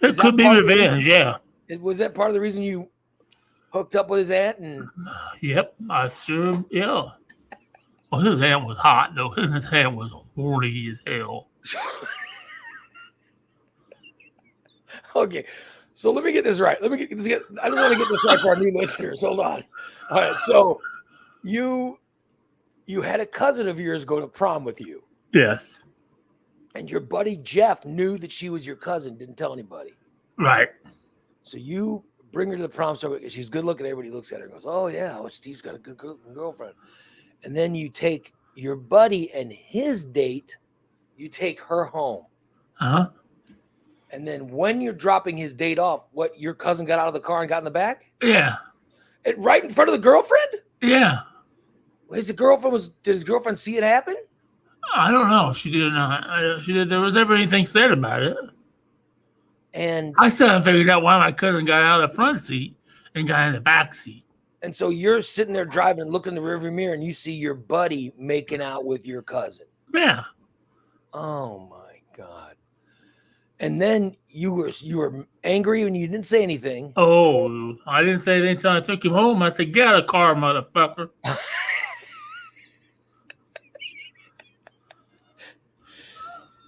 it could be revenge. Yeah. Was that part of the reason you hooked up with his aunt? And yep, I sure. Yeah. Well, his aunt was hot though. His aunt was horny as hell. Okay, so let me get this right. I just want to get this right for our new listeners. Hold on. All right, so you had a cousin of yours go to prom with you. Yes. And your buddy Jeff knew that she was your cousin, didn't tell anybody. Right. So you bring her to the prom, so she's good looking. Everybody looks at her and goes, "Oh yeah, Steve's got a good girlfriend." And then you take your buddy and his date, you take her home. Uh-huh. And then when you're dropping his date off, what, your cousin got out of the car and got in the back? Yeah. Right in front of the girlfriend? Yeah. Did his girlfriend see it happen? I don't know. She did not. She did. There was never anything said about it. And I still haven't figured out why my cousin got out of the front seat and got in the back seat. And so you're sitting there driving and looking in the rearview mirror and you see your buddy making out with your cousin. Yeah. Oh my God. And then you were angry and you didn't say anything. Oh, I didn't say anything until I took him home. I said, "Get out of the car, motherfucker."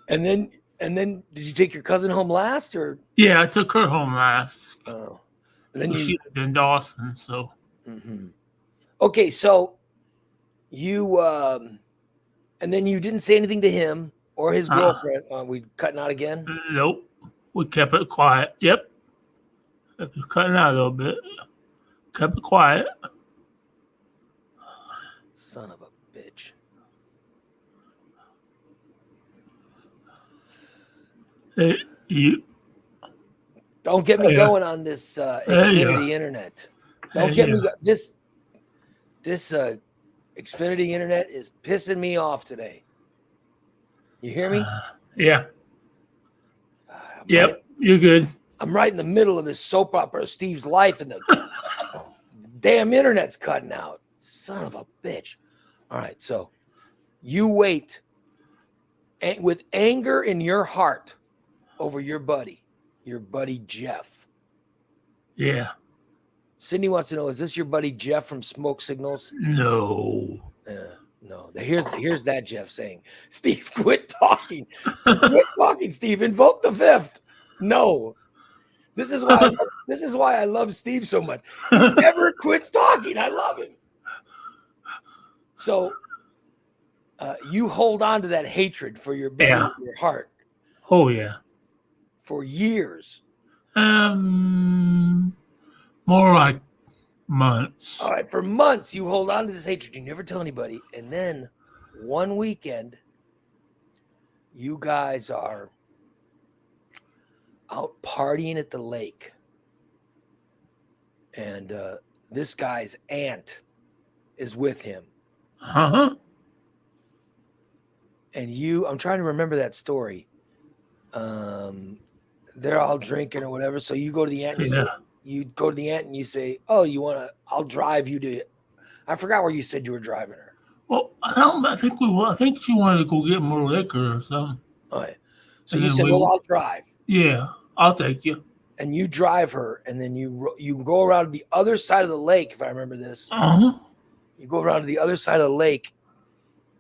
And then did you take your cousin home last or? Yeah, I took her home last. Oh. And then she lived in Dawson, so. Mm-hmm. Okay, so you and then you didn't say anything to him or his girlfriend. We cutting out again? Nope. We kept it quiet. Yep. Cutting out a little bit. Kept it quiet. Son of a bitch. You don't get me going on this Xfinity internet. Don't get me this Xfinity internet is pissing me off today. You hear me? Yeah. Yep, you're good. I'm right in the middle of this soap opera of Steve's life and the damn internet's cutting out. Son of a bitch. All right, so you wait with anger in your heart over your buddy Jeff. Yeah. Cindy wants to know, is this your buddy Jeff from Smoke Signals? No. No. Here's that Jeff saying, "Steve, quit talking. Quit talking, Steve. Invoke the fifth." No. This is why I love Steve so much. He never quits talking. I love him. So you hold on to that hatred for your buddy in your heart. Oh yeah. For years. More like months. All right, for months you hold on to this hatred. You never tell anybody. And then one weekend, you guys are out partying at the lake. And this guy's aunt is with him. Uh-huh. And I'm trying to remember that story. They're all drinking or whatever. So you go to the aunt and you say, "Oh, I'll drive you to," I forgot where you said you were driving her. Well, I think she wanted to go get more liquor or something. All right. So you said, "Well, I'll drive." Yeah, I'll take you. and you drive her, and then you go around to the other side of the lake. If I remember this, Uh-huh. you go around to the other side of the lake,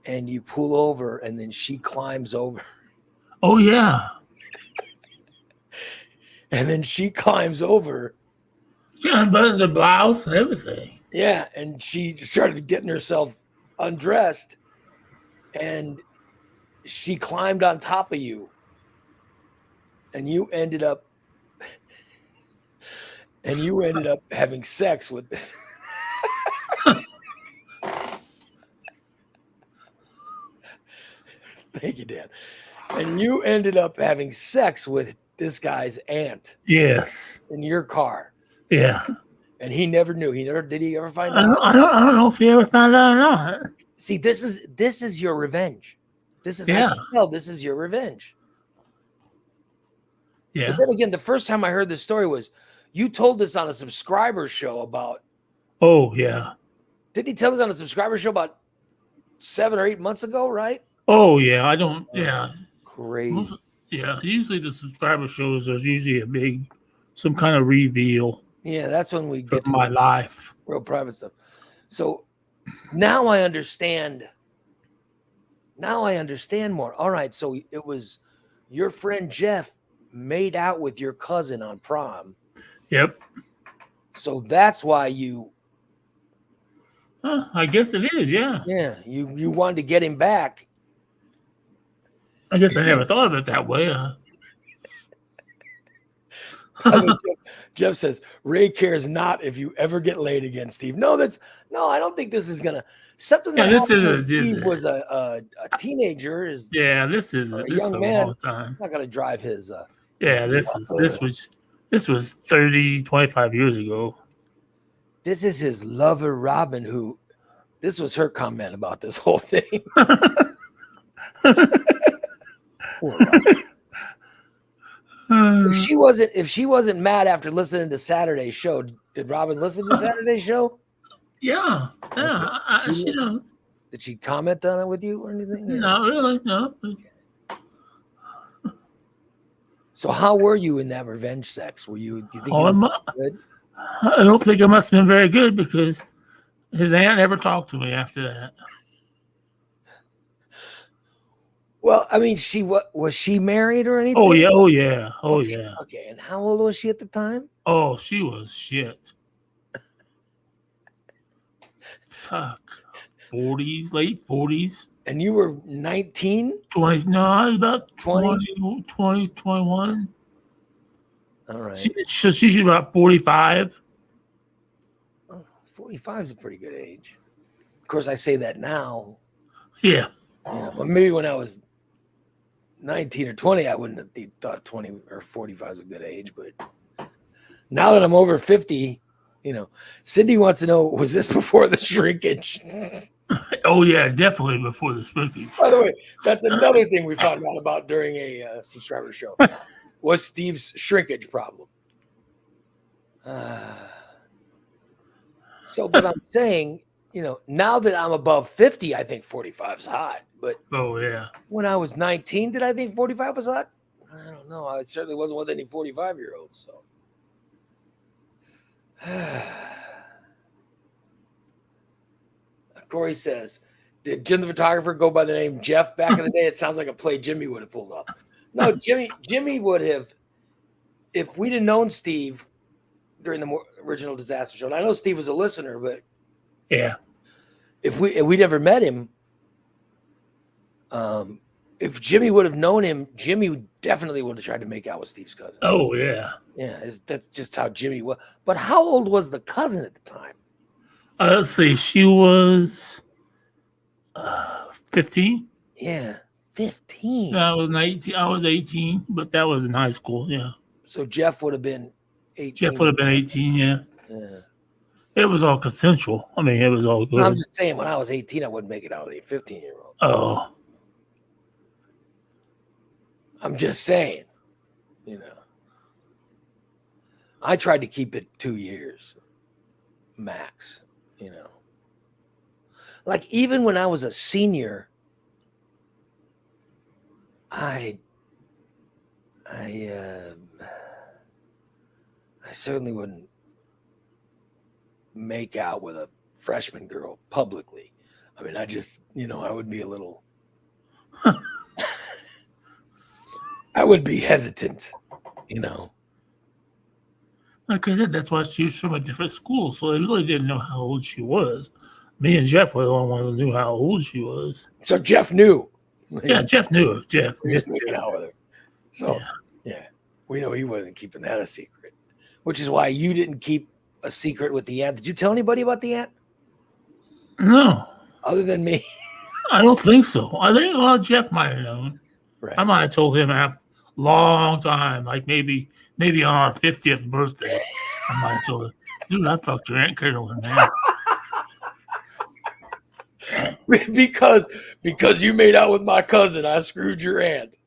and you pull over, and then she climbs over, Oh yeah. and then she climbs over. She unbuttoned the blouse and everything. Yeah, and she just started getting herself undressed, and she climbed on top of you, and you ended up having sex with this. Thank you, Dan. And you ended up having sex with this guy's aunt Yes. in your car, Yeah. and he never knew. Did he ever find I out? don't know if he ever found out or not. See, this is your revenge. This is Yeah. I can tell this is your revenge. Yeah. But then again, the first time I heard this story was you told this on a subscriber show about. Oh yeah. Didn't he tell us on a subscriber show about 7 or 8 months ago? Right? Oh yeah. I don't. Yeah. Crazy. Yeah. Usually the subscriber shows there's usually some kind of reveal Yeah, that's when we from get to my life. real private stuff. So now I understand. Now I understand more. All right, so it was your friend Jeff made out with your cousin on prom. Yep. So that's why you I guess it is. Yeah. you wanted to get him back. I guess I never thought of it that way. I mean, Jeff says Ray cares not if you ever get laid again, Steve. No, I don't think this is gonna something that happened when Steve was a teenager is this is a this is young a man. long time. Not gonna drive his This was 30, 25 years ago. This is his lover Robin, who this was her comment about this whole thing. Poor Robin. If she wasn't mad after listening to Saturday's show, did Robin listen to Saturday's show? Yeah. She knows. Did she comment on it with you or anything? Not really, no. So how were you in that revenge sex? Were you? Do you think Oh, you were good? I don't think it must have been very good because his aunt never talked to me after that. Well, I mean, was she married or anything? Oh yeah. Okay, and how old was she at the time? Oh, she was shit. Fuck. 40s, late 40s. And you were 19? 20, no, I was about 20? 20, 21. All right. She's about 45. 45 is a pretty good age. Of course, I say that now. Yeah. But maybe when I was 19 or 20, I wouldn't have thought 20 or 45 is a good age. But now that I'm over 50, Cindy wants to know, was this before the shrinkage? Oh, yeah, definitely before the shrinkage. By the way, that's another thing we found out about during a subscriber show was Steve's shrinkage problem. But I'm saying, now that I'm above 50, I think 45 is hot. But oh yeah, when I was 19, did I think 45 was hot? I don't know. I certainly wasn't with any 45-year-olds. So, Corey says, "Did Jim the photographer go by the name Jeff back in the day?" It sounds like a play Jimmy would have pulled up. No, Jimmy would have, if we'd have known Steve during the original Disaster Show. And I know Steve was a listener, but yeah, if we never met him. If Jimmy would have known him, Jimmy definitely would have tried to make out with Steve's cousin. Oh yeah, that's just how Jimmy was. But how old was the cousin at the time? Let's see, she was 15. Yeah, 15. I was 19. I was 18, but that was in high school. Yeah. So Jeff would have been 18. Jeff would have been 18. Yeah. Yeah. It was all consensual. I mean, it was all good. I'm just saying, when I was 18, I wouldn't make it out with a 15-year-old. Oh. I'm just saying, I tried to keep it 2 years max, Like even when I was a senior, I certainly wouldn't make out with a freshman girl publicly. I mean, I just, I would be a little, I would be hesitant, Like I said, that's why she was from a different school, so they really didn't know how old she was. Me and Jeff were the only ones who knew how old she was. So Jeff knew. Yeah, Jeff knew her. Jeff. He was making out with her. So, yeah, we know he wasn't keeping that a secret, which is why you didn't keep a secret with the aunt. Did you tell anybody about the aunt? No. Other than me? I don't think so. I think, well, Jeff might have known. Right. I might have told him after a long time, like maybe on our 50th birthday. I might have told him, dude, I fucked your Aunt Carolyn, man. because you made out with my cousin, I screwed your aunt.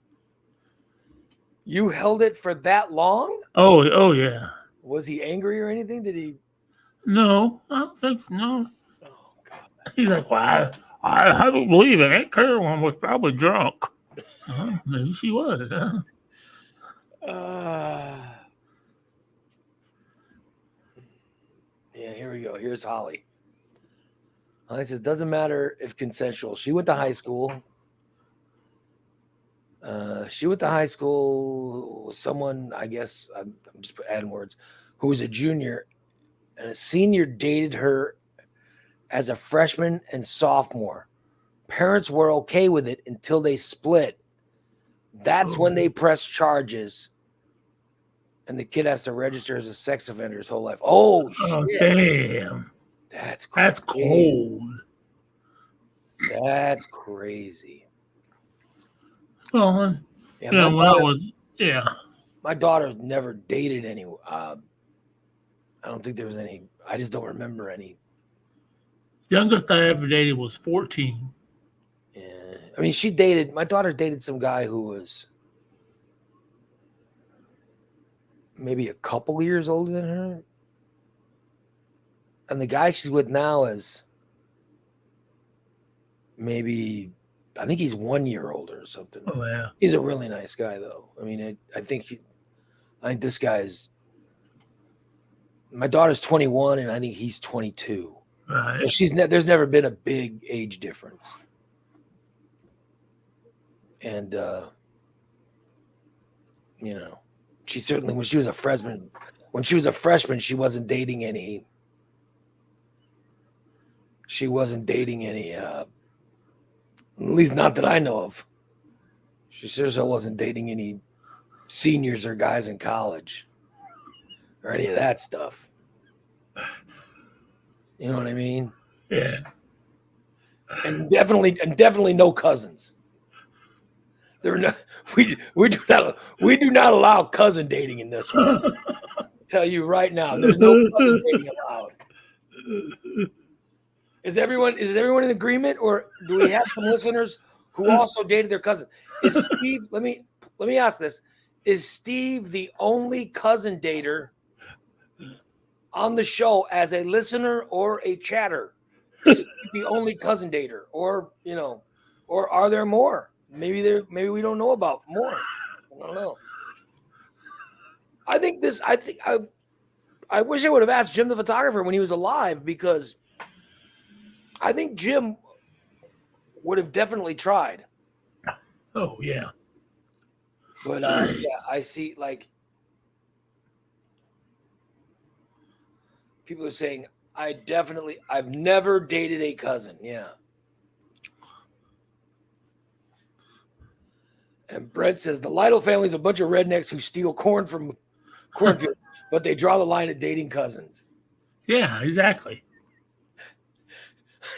You held it for that long? Oh yeah. Was he angry or anything? Did he? No, I don't think so. No. Oh God. He's like, well, I don't believe it. Aunt Carolyn was probably drunk. Maybe she was. Yeah, here we go. Here's Holly. Holly says, doesn't matter if consensual. She went to high school. With someone, I guess, I'm just adding words, who was a junior, and a senior dated her as a freshman and sophomore. Parents were okay with it until they split. That's when they press charges. And the kid has to register as a sex offender his whole life. Oh, shit. Damn. That's cold. That's crazy. Well, my daughter never dated any. I don't think there was any. I just don't remember any. Youngest I ever dated was 14. Yeah, I mean, my daughter dated some guy who was maybe a couple years older than her. And the guy she's with now is maybe, I think he's 1 year older or something. Oh, yeah. He's a really nice guy, though. I mean, I think this guy's, my daughter's 21 and I think he's 22. Right. So there's never been a big age difference. And, she certainly, when she was a freshman, she wasn't dating any, at least not that I know of. She seriously wasn't dating any seniors or guys in college or any of that stuff. You know what I mean? Yeah. And definitely no cousins. There are no, we do not allow cousin dating in this one. I'll tell you right now, there's no cousin dating allowed. Is everyone in agreement, or do we have some listeners who also dated their cousins? Is Steve? Let me ask this: is Steve the only cousin dater on the show as a listener or a chatter? Is Steve the only cousin dater, or are there more? Maybe we don't know about more. I don't know. I wish I would have asked Jim the photographer when he was alive, because I think Jim would have definitely tried. Oh, yeah. But I see, like, people are saying, I've never dated a cousin. Yeah. And Brett says, the Lytle family is a bunch of rednecks who steal corn from cornfields, but they draw the line at dating cousins. Yeah, exactly.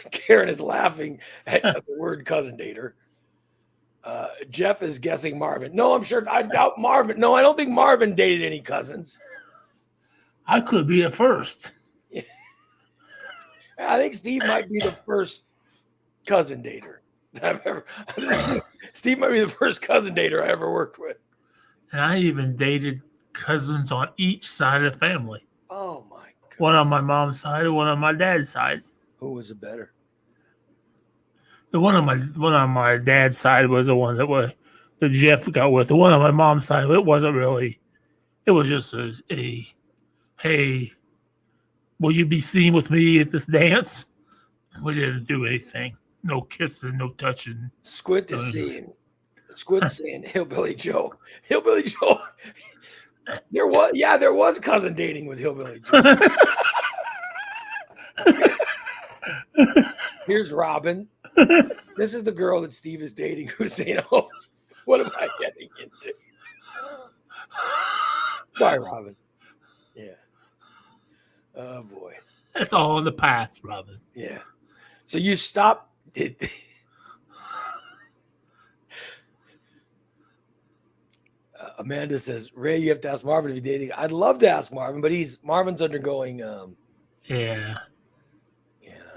Karen is laughing at the word cousin dater. Jeff is guessing Marvin. No, I'm sure. I doubt Marvin. No, I don't think Marvin dated any cousins. I could be a first. Yeah. I think Steve might be the first cousin dater that I've ever. Steve might be the first cousin dater I ever worked with. And I even dated cousins on each side of the family. Oh my God. One on my mom's side and one on my dad's side. Who was it better? The one on my dad's side was the one that Jeff got with. The one on my mom's side, it wasn't really. It was just a hey, will you be seen with me at this dance? We didn't do anything. No kissing, no touching. Squint is saying, Squint's saying, Hillbilly Joe. Hillbilly Joe. There was cousin dating with Hillbilly Joe. Here's Robin. This is the girl that Steve is dating who's saying, oh, what am I getting into? Sorry, Robin. Yeah. Oh, boy. That's all in the past, Robin. Yeah. So you stopped. Amanda says, Ray, you have to ask Marvin if he's dating. I'd love to ask Marvin, but Marvin's undergoing. Yeah.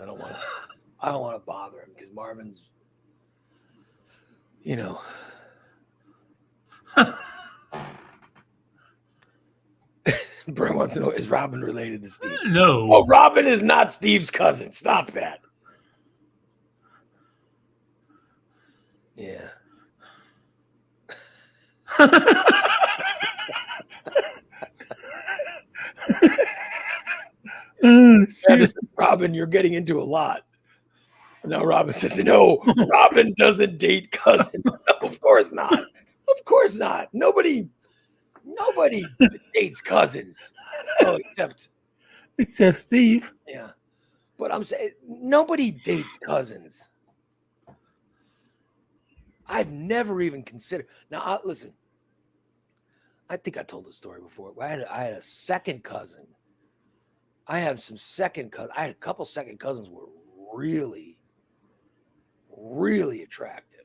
I don't want to bother him because Marvin's, Brent wants to know, is Robin related to Steve? No. Oh, Robin is not Steve's cousin. Stop that. Yeah. Robin, you're getting into a lot. Now Robin says, no, Robin doesn't date cousins. No, of course not. Of course not. Nobody dates cousins. Oh, except Steve. Yeah. But I'm saying nobody dates cousins. I've never even considered. Now, listen. I think I told the story before. I had a second cousin. I have some second cousins. I had a couple second cousins who were really, really attractive.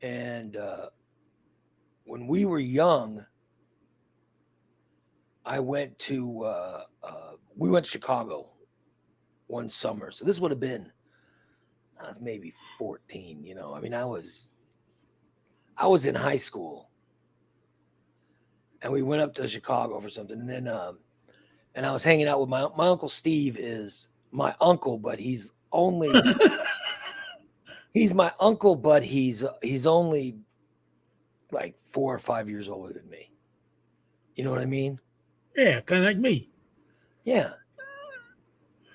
And when we were young, we went to Chicago one summer. So this would have been maybe 14. I mean, I was in high school, and we went up to Chicago for something. And then, and I was hanging out with my uncle Steve. Is my uncle, but he's only he's my uncle, but he's only like 4 or 5 years older than me. You know what I mean? Yeah, kind of like me. Yeah.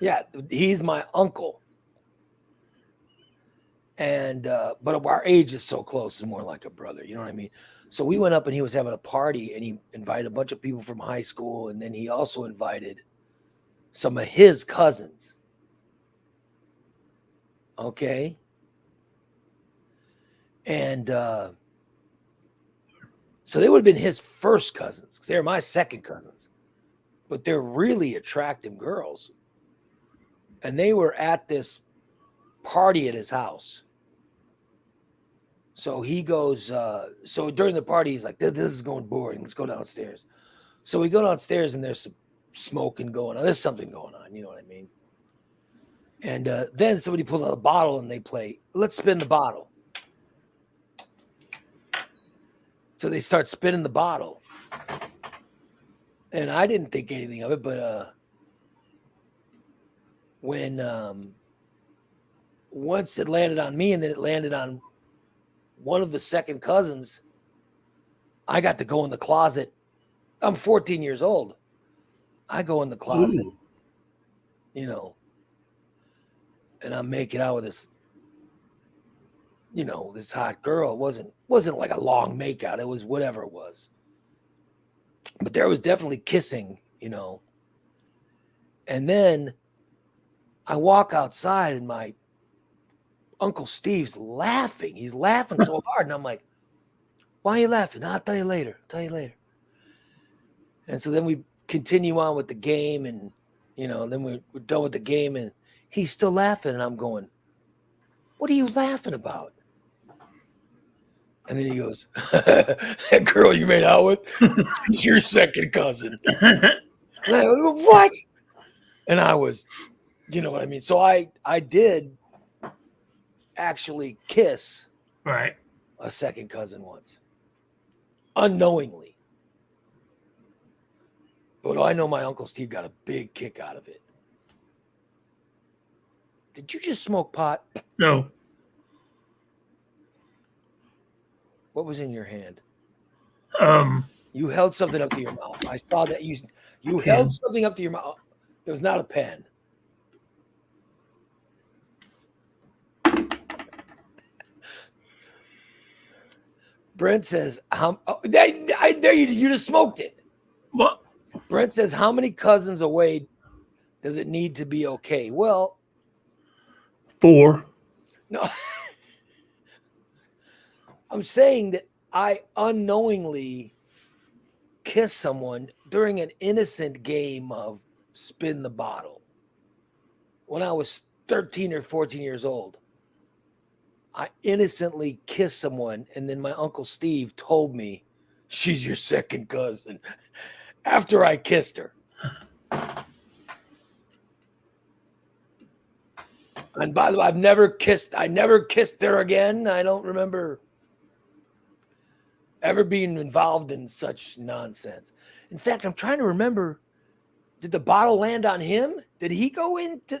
Yeah, he's my uncle. And but our age is so close, it's more like a brother, you know what I mean? So we went up and he was having a party and he invited a bunch of people from high school, and then he also invited some of his cousins. Okay. And so they would have been his first cousins because they're my second cousins, but they're really attractive girls. And they were at this party at his house. So he goes, so during the party, he's like, this is going boring. Let's go downstairs. So we go downstairs and there's some smoking going on. There's something going on. You know what I mean? And then somebody pulls out a bottle and they play, let's spin the bottle. So they start spinning the bottle. And I didn't think anything of it, but when once it landed on me and then it landed on one of the second cousins, I got to go in the closet. I'm 14 years old. I go in the closet, and I'm making out with this, this hot girl. It wasn't like a long makeout. It was whatever it was. But there was definitely kissing, And then I walk outside and my Uncle Steve's laughing. He's laughing so hard. And I'm like, why are you laughing? I'll tell you later. And so then we continue on with the game, and, then we're done with the game, and he's still laughing. And I'm going, what are you laughing about? And then he goes, that girl you made out with, is your second cousin. And I go, what? And I was, you know what I mean? So I did actually kiss a second cousin once, unknowingly. But I know my Uncle Steve got a big kick out of it. Did you just smoke pot? No. What was in your hand? You held something up to your mouth. I saw that you Pen. held something up to your mouth. There was not a pen. Brent says, there you just smoked it. What? Brent says, how many cousins away does it need to be okay? Well, 4. no. I'm saying that I unknowingly kissed someone during an innocent game of spin the bottle when I was 13 or 14 years old. I innocently kissed someone, and then my Uncle Steve told me she's your second cousin after I kissed her. And by the way, I never kissed her again. I don't remember ever being involved in such nonsense. In fact, I'm trying to remember, did the bottle land on him? Did he go into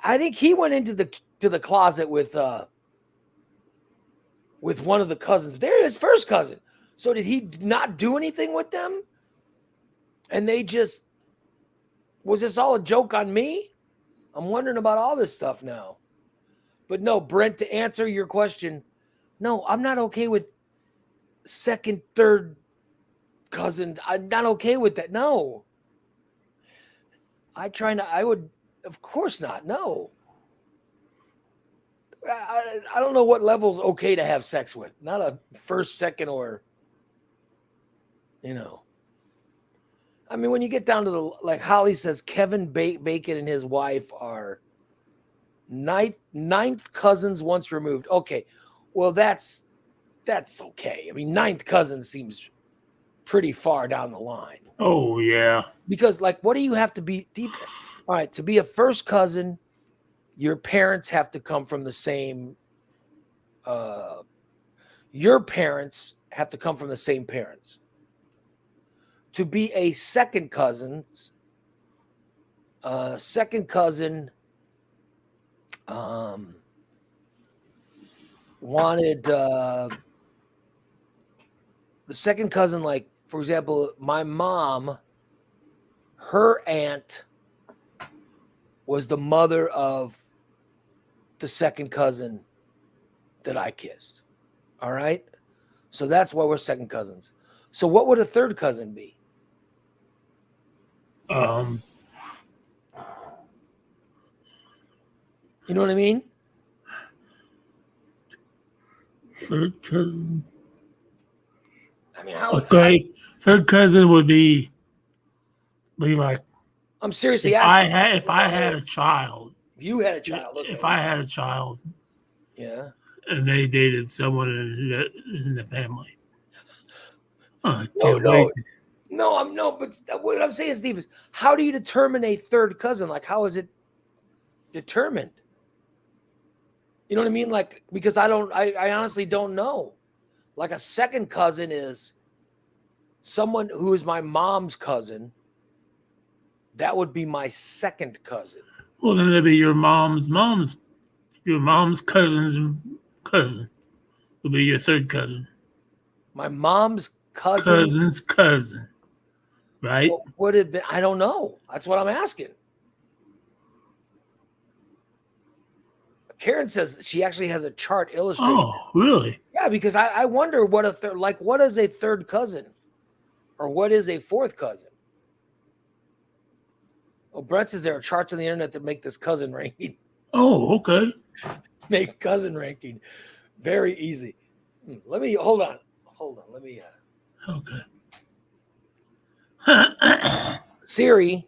I think he went into the closet with one of the cousins. They're his first cousin. So did he not do anything with them? And was this all a joke on me? I'm wondering about all this stuff now. But no, Brent, to answer your question, no, I'm not okay with second, third cousin. I'm not okay with that. No. I would, of course not. No. I don't know what level's okay to have sex with. Not a first, second, or, I mean, when you get down to like Holly says, Kevin Bacon and his wife are ninth cousins once removed. Okay. Well, that's okay. I mean, ninth cousin seems pretty far down the line. Oh, yeah. Because, like, what do you have to be? All right, to be a first cousin, your parents have to come from the same. Your parents have to come from the same parents. To be a second cousin, wanted the second cousin, like, for example, my mom, her aunt was the mother of the second cousin that I kissed. All right. So that's why we're second cousins. So what would a third cousin be? You know what I mean? Third cousin. I mean, how? Okay, third cousin would be like. I'm seriously asking. If I had a child. If you had a child. Okay. If I had a child. Yeah. And they dated someone in the family. But what I'm saying, Steve, is how do you determine a third cousin? Like, how is it determined? You know what I mean? Like, because I honestly don't know. Like, a second cousin is someone who is my mom's cousin. That would be my second cousin. Well, then it'd be your mom's cousin's cousin would be your third cousin. My mom's cousin's cousin, right? So would it be? I don't know. That's what I'm asking. Karen says she actually has a chart illustrating. Oh, really? Yeah, because I wonder what what is a third cousin, or what is a fourth cousin? Oh, Brett says there are charts on the internet that make this cousin ranking. Oh, okay. Make cousin ranking very easy. Let me hold on. Let me. Okay. Siri,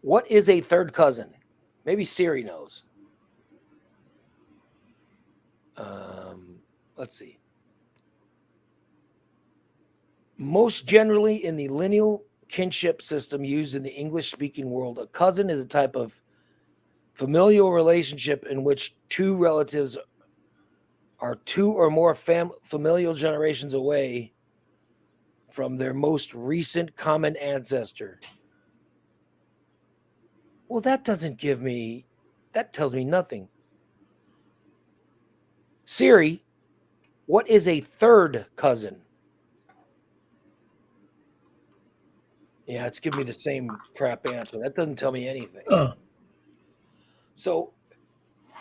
what is a third cousin? Maybe Siri knows. Let's see. Most generally in the lineal kinship system used in the English-speaking world, a cousin is a type of familial relationship in which two relatives are two or more familial generations away from their most recent common ancestor. Well, that tells me nothing. Siri, what is a third cousin? Yeah, it's giving me the same crap answer. That doesn't tell me anything. Oh, So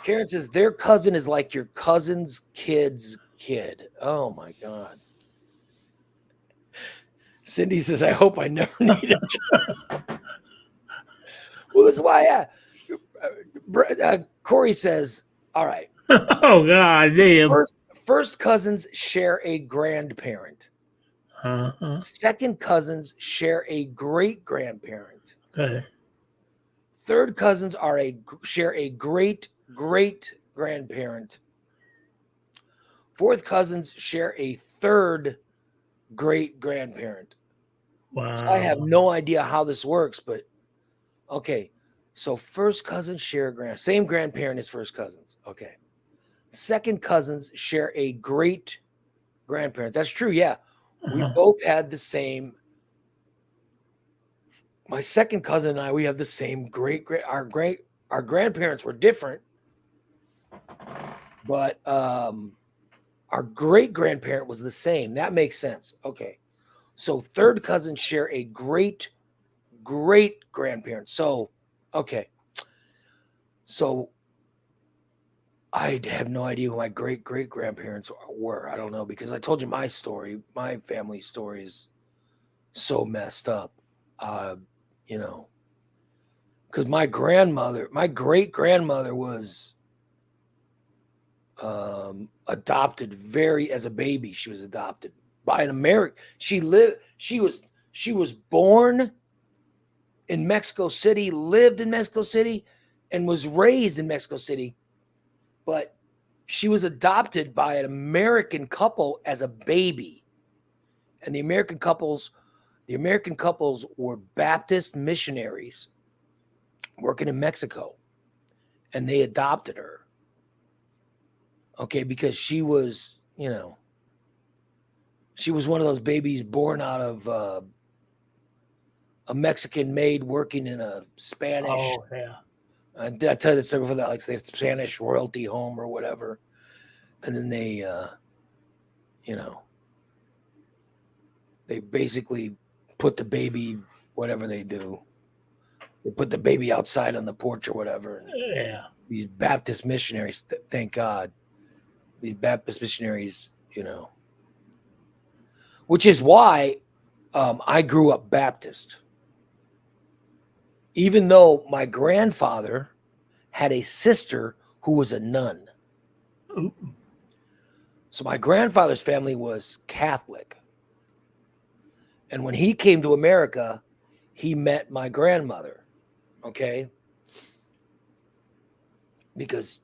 Karen says their cousin is like your cousin's kid's kid. Oh my God. Cindy says, I hope I never need a job. Well, this is why Corey says, all right. oh God damn. First cousins share a grandparent. Uh-huh. Second cousins share a great grandparent. Okay. Third cousins share a great great grandparent. Fourth cousins share a third great grandparent. Wow. So I have no idea how this works, but okay. So first cousins share same grandparent as first cousins. Okay. Second cousins share a great grandparent. That's true. Yeah. We both had the same. My second cousin and I, we have the same our grandparents were different, but our great grandparent was the same. That makes sense. Okay. So third cousins share a great grandparent. So, okay. So I have no idea who my great grandparents were. I don't know, because I told you my story. My family story is so messed up. You know, because my great grandmother was adopted as a baby. She was adopted by an American. She was born in Mexico City, lived in Mexico City, and was raised in Mexico City. But she was adopted by an American couple as a baby. And the American couples were Baptist missionaries working in Mexico. And they adopted her. Okay, because she was, she was one of those babies born out of a Mexican maid working in a Spanish. Oh yeah. I tell you the story before that, like the Spanish royalty home or whatever, and then they, they basically put the baby, whatever they do, they put the baby outside on the porch or whatever. And Yeah. these Baptist missionaries, thank God, these Baptist missionaries, which is why I grew up Baptist. Even though my grandfather had a sister who was a nun. Ooh. So my grandfather's family was Catholic. And when he came to America, he met my grandmother. Okay? Because,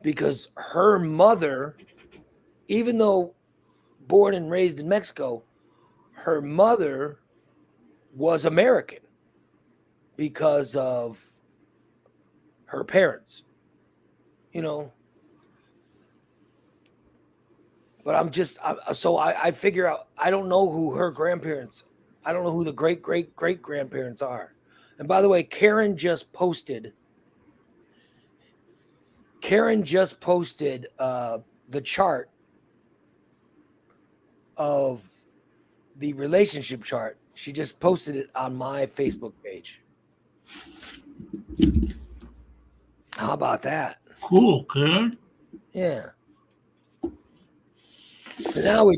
because her mother, even though born and raised in Mexico, her mother was American because of her parents, But I figure out, I don't know who her grandparents, I don't know who the great grandparents are. And by the way, Karen just posted the chart of the relationship chart. She just posted it on my Facebook page. How about that? Cool, Karen. Yeah. Now we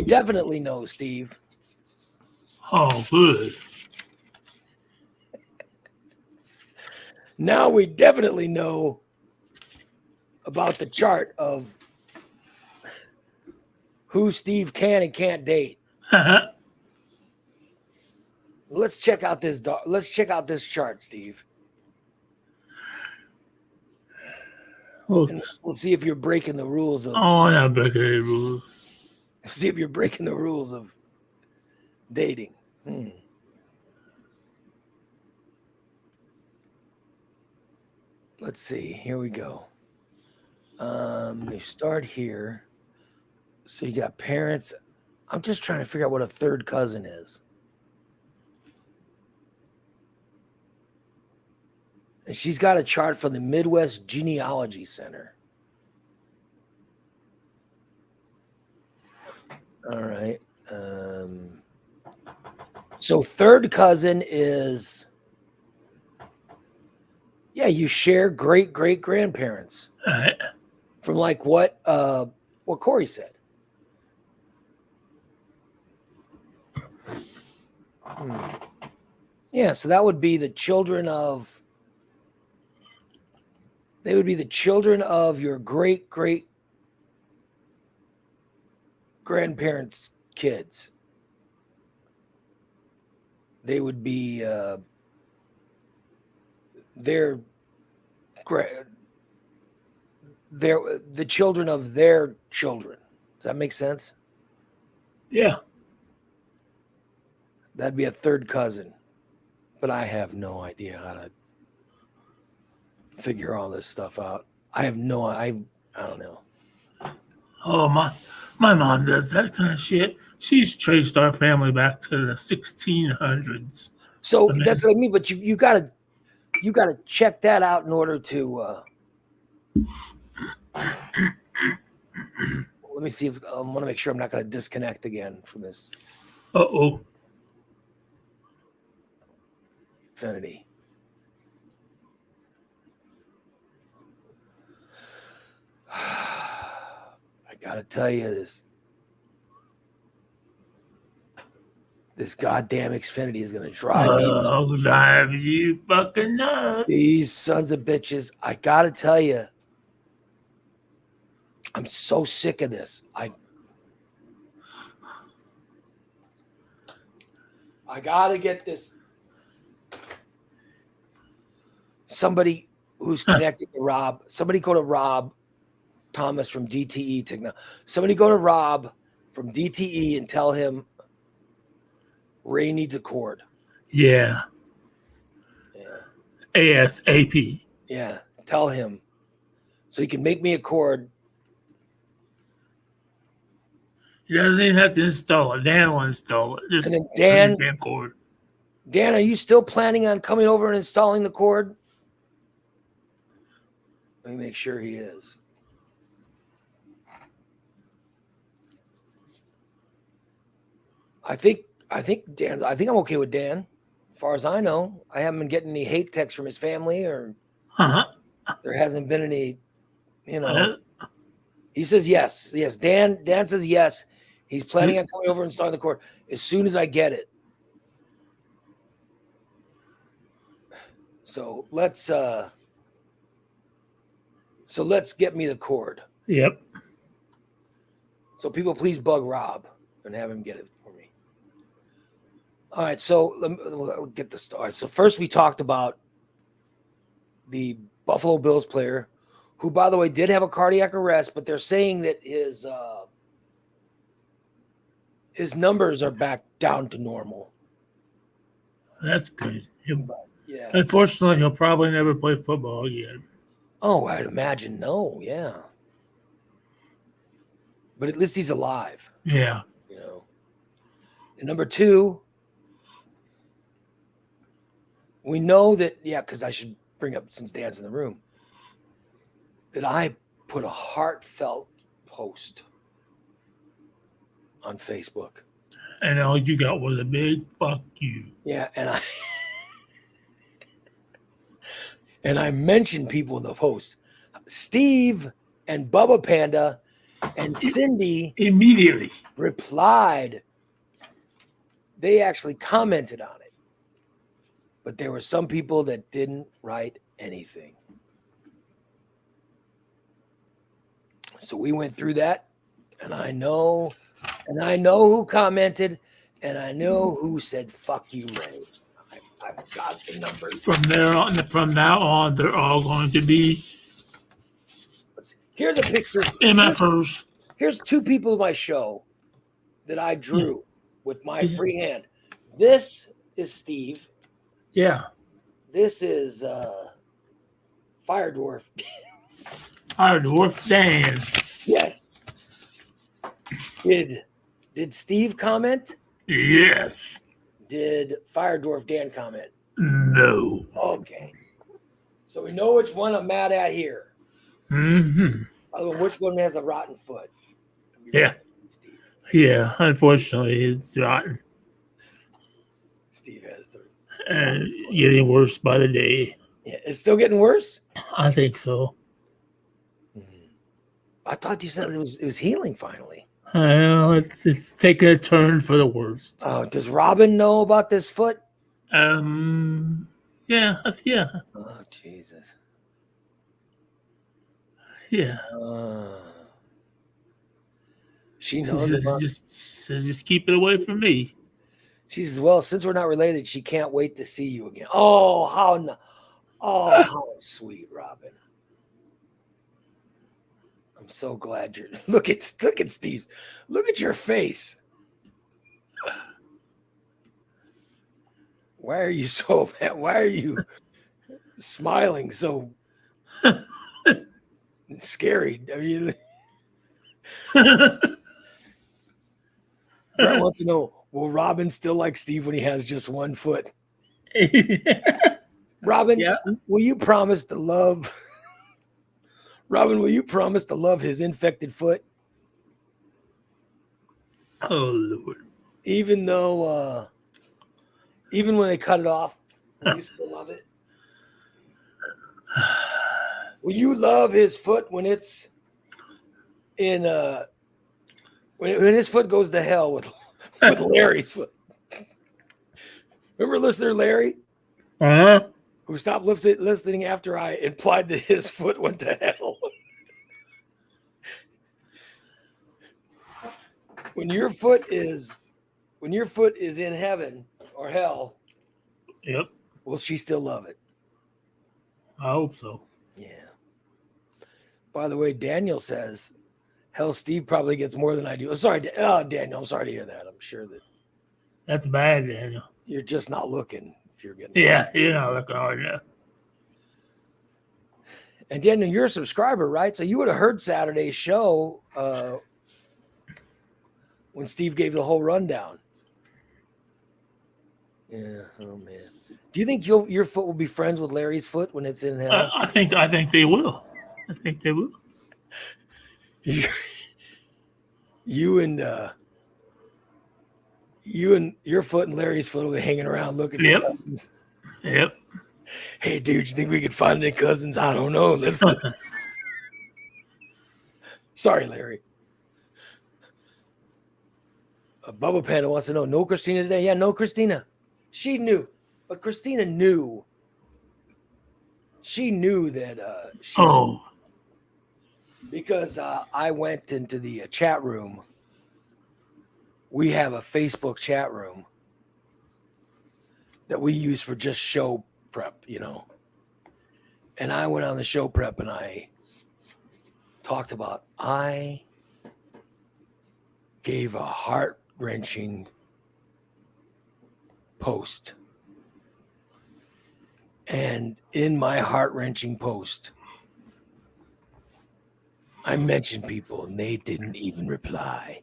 definitely know, Steve. Oh, good. Now we definitely know about the chart of who Steve can and can't date. Let's check out this chart, Steve. And we'll see if you're breaking the rules of. Oh, I'm not breaking any rules. See if you're breaking the rules of dating. Let's see. Here we go. They start here. So you got parents. I'm just trying to figure out what a third cousin is. And she's got a chart from the Midwest Genealogy Center. All right. So third cousin is, yeah, you share great grandparents Right. from like what Corey said. Yeah, so that would be the children of. They would be the children of your great grandparents' kids. They would be their the children of their children. Does that make sense? Yeah. That'd be a third cousin. But I have no idea how to figure all this stuff out. I have no I don't know. Oh, my mom does that kind of shit. She's traced our family back to the 1600s. So Okay. that's what I mean, but you gotta check that out in order to let me see if I want to make sure I'm not going to disconnect again from this Uh-oh. Infinity. I gotta tell you this goddamn Xfinity is gonna drive me. Oh, drive you fucking nuts. These sons of bitches. I gotta tell you, I'm so sick of this. I gotta get this. Somebody who's connected to Rob. Somebody go to Rob Thomas from DTE Technology. Somebody go to Rob from DTE and tell him Ray needs a cord. Yeah. Yeah. ASAP. Yeah. Tell him. So he can make me a cord. He doesn't even have to install it. Dan will install it. Just And then Dan, put the damn cord. Dan, are you still planning on coming over and installing the cord? Let me make sure he is. I think Dan. I think I'm okay with Dan. As far as I know, I haven't been getting any hate texts from his family, or Uh-huh. there hasn't been any. He says yes. Yes, Dan says yes. He's planning on coming over and installing the cord as soon as I get it. So let's get me the cord. Yep. So people, please bug Rob and have him get it for me. All right, so we'll get this started. So first we talked about the Buffalo Bills player, who, by the way, did have a cardiac arrest, but they're saying that his numbers are back down to normal. That's good. Yeah. Unfortunately, he'll probably never play football again. Oh, I'd imagine no. Yeah. But at least he's alive. Yeah. You know. And number two, we know that, because I should bring up, since Dan's in the room, that I put a heartfelt post on Facebook. And all you got was a big fuck you. Yeah, and I mentioned people in the post. Steve and Bubba Panda and Cindy immediately replied. They actually commented on it. But there were some people that didn't write anything. So we went through that, and I know who commented, and I know who said "fuck you, Ray." I've got the numbers. From now on, they're all going to be. Here's a picture. MFers. Here's two people in my show that I drew with my free hand. This is Steve. Yeah. This is Fire Dwarf. Fire Dwarf Dan. Yes. Did Steve comment? Yes. Did Fire Dwarf Dan comment? No. Okay. So we know which one I'm mad at here. Mm-hmm. Which one has a rotten foot? Yeah. Yeah, unfortunately, it's rotten. and getting worse by the day. Yeah, it's still getting worse. I think so. I thought you said it was healing finally. Well, it's taking a turn for the worst. Oh, does Robin know about this foot? Yeah. Oh, Jesus. Yeah. She She knows says, about. just keep it away from me. She says, "Well, since we're not related, she can't wait to see you again." Oh, how sweet, Robin. I'm so glad you're. Look at Steve. Look at your face. Why are you so mad? Why are you smiling so scary? I mean, Brett wants to know, will Robin still like Steve when he has just one foot? Robin, Yeah. will you promise to love Robin, will you promise to love his infected foot? Oh Lord. Even though even when they cut it off, will you still love it? Will you love his foot when it's in when his foot goes to hell with Larry's foot? Remember listener Larry, Uh-huh. who stopped listening after I implied that his foot went to hell? When your foot is in heaven or hell, Yep. will she still love it? I hope so. Yeah. By the way, Daniel says, hell, Steve probably gets more than I do. Oh, sorry, Daniel, I'm sorry to hear that. I'm sure that That's bad, Daniel. you're just not looking if you're getting. Yeah, you're not looking hard enough. And Daniel, you're a subscriber, right? So you would have heard Saturday's show when Steve gave the whole rundown. Yeah. Oh man. Do you think your foot will be friends with Larry's foot when it's in hell? I think they will. I think they will. You and your foot and Larry's foot will be hanging around looking for cousins. Yep. Hey, dude, you think we could find any cousins? I don't know. Sorry, Larry. Bubba Panda wants to know, no Christina today? Yeah, no Christina. She knew. But Christina knew. She knew that she was, because I went into the chat room. We have a Facebook chat room that we use for just show prep, And I went on the show prep and I talked about, I gave a heart-wrenching post. And in my heart-wrenching post, I mentioned people and they didn't even reply.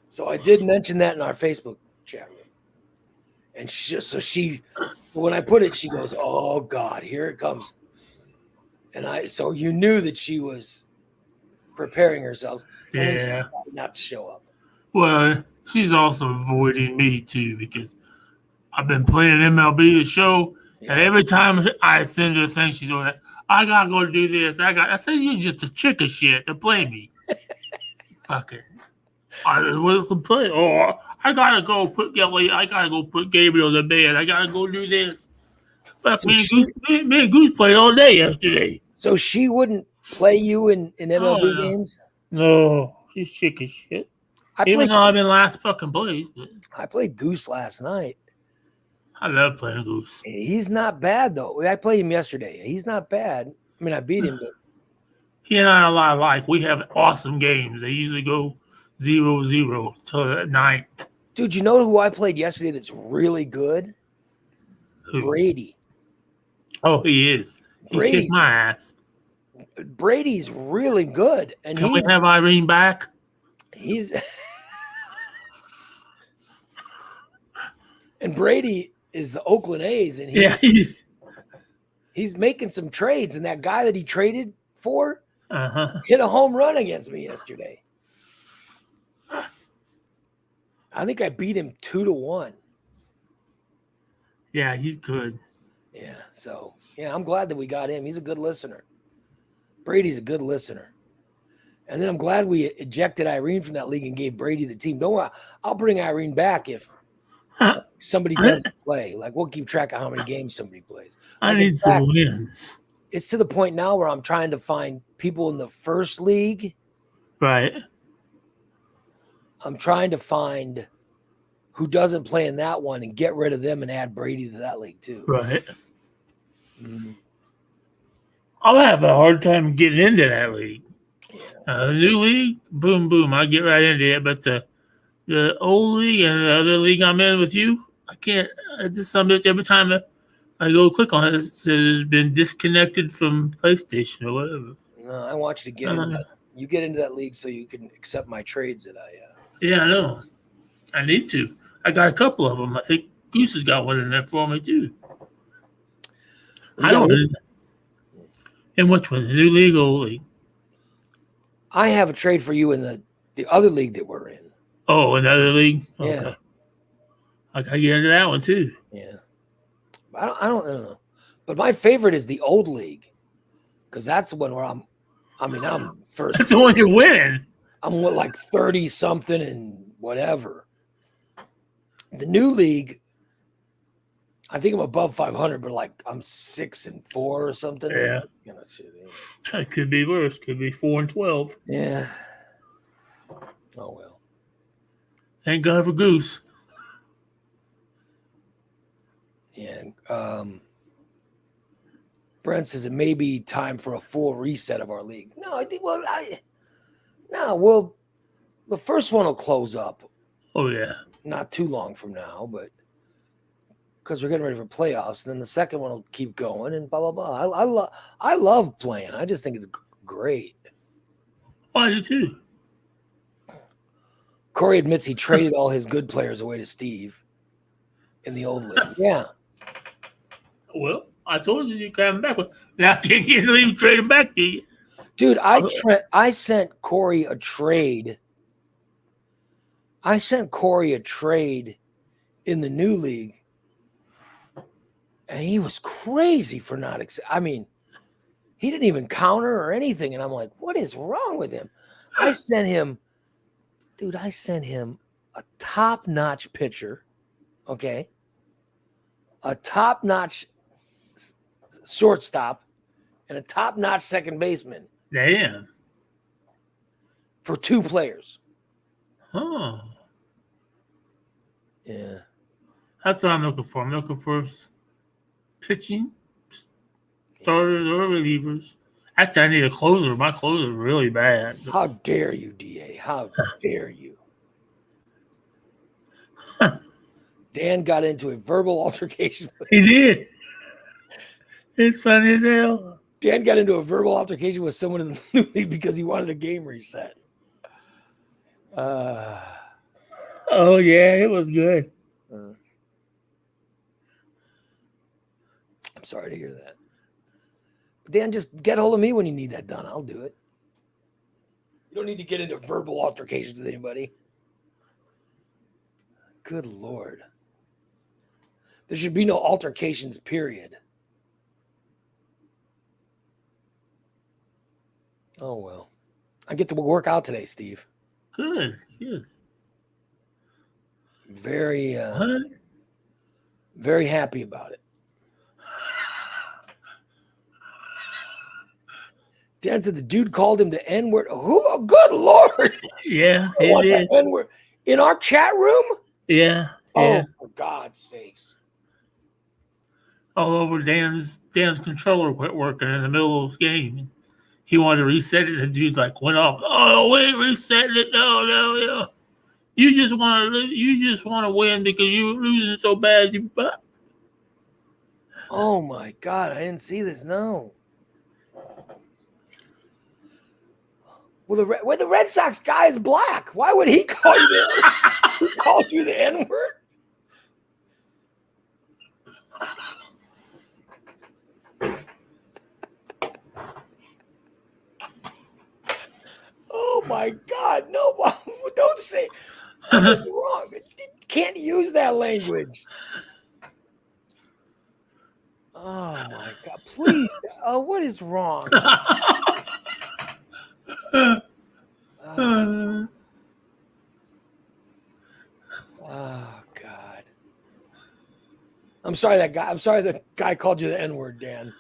So I did mention that in our Facebook chat room. And when I put it, she goes, "Oh God, here it comes." And so you knew that she was preparing herself not to show up. Well, she's also avoiding me too because I've been playing MLB the show, and every time I send her a thing, she's always like, "I gotta go do this." I said, "You're just a chick of shit to play me." Fucking. What's the play? Oh, I gotta go put Gabriel to bed. I gotta go do this. Fuck, So me and Goose played all day yesterday. So she wouldn't play you in MLB games? No, she's chick as shit. Even though I'm in last fucking place. But I played Goose last night. I love playing Goose. He's not bad, though. I played him yesterday. He's not bad. I mean, I beat him, but he and I are a lot alike. We have awesome games. They usually go 0-0 till the ninth. Dude, you know who I played yesterday that's really good? Who? Brady. Oh, he is. He kicked my ass. Brady's really good. And Can we have Irene back? And Brady is the Oakland A's, and he's making some trades, and that guy that he traded for hit a home run against me yesterday. I think I beat him 2-1. Yeah, he's good. Yeah. So yeah, I'm glad that we got him. He's a good listener. Brady's a good listener. And then I'm glad we ejected Irene from that league and gave Brady the team. Don't worry, I'll bring Irene back if somebody doesn't play. Like we'll keep track of how many games somebody plays. I Like, need some wins. It's to the point now where I'm trying to find people in the first league. Right. I'm trying to find who doesn't play in that one and get rid of them and add Brady to that league too. Right. Mm-hmm. I'll have a hard time getting into that league. Yeah. The new league, boom, boom, I'll get right into it. But the old league and the other league I'm in with you, I can't. Every time I go click on it, it says it's been disconnected from PlayStation or whatever. No, I want you to get into that. You get into that league so you can accept my trades that I. Yeah, I know. I need to. I got a couple of them. I think Goose has got one in there for me too. I don't. In which one? The new league or old league? I have a trade for you in the other league that we're in. Oh, another league? Okay. Yeah. I gotta get into that one too. Yeah. I don't know. But my favorite is the old league. Because that's the one where I'm first. That's the one you're winning. I'm like 30 something and whatever. The new league, I think I'm above 500, but like I'm 6-4 or something. Yeah. It could be worse. Could be 4-12. Yeah. Oh well. Thank God for Goose. Yeah. Brent says it may be time for a full reset of our league. No, I think. Well, the first one will close up. Oh yeah. Not too long from now, but because we're getting ready for playoffs, and then the second one will keep going, and blah blah blah. I love playing. I just think it's great. Oh, I do too. Corey admits he traded all his good players away to Steve in the old league. Yeah. Well, I told you you come back. Now can't you leave trade back to you? Dude, I sent Corey a trade. I sent Corey a trade in the new league, and he was crazy for not I mean, he didn't even counter or anything, and I'm like, what is wrong with him? I sent him a top-notch pitcher, okay? A top-notch shortstop and a top-notch second baseman. Damn. For 2 players. Oh. Yeah. That's what I'm looking for. I'm looking for pitching, starters or relievers. Actually, I need a closer. My closer is really bad. How dare you, DA? How dare you? Dan got into a verbal altercation. He did. It's funny as hell. Dan got into a verbal altercation with someone in the new league because he wanted a game reset. Oh, yeah, it was good. I'm sorry to hear that. Dan, just get hold of me when you need that done. I'll do it. You don't need to get into verbal altercations with anybody. Good Lord. There should be no altercations, period. Oh, well. I get to work out today, Steve. Good. Very, very happy about it. Dan said the dude called him the N-word. Who? Oh, good Lord. Yeah, it is. N-word in our chat room? Yeah. Oh, for God's sakes. All over Dan's controller quit working in the middle of the game. He wanted to reset it, and the dude's like went off. Oh, we ain't resetting it. No. You just want to win because you were losing so bad. Oh my God, I didn't see this. No. Well, the Red Sox guy is black. Why would he call you that? He called you the N-word? Oh my God! No, don't say. That's wrong. You can't use that language. Oh my God! Please, what is wrong? Oh, oh God! I'm sorry the guy called you the N-word, Dan.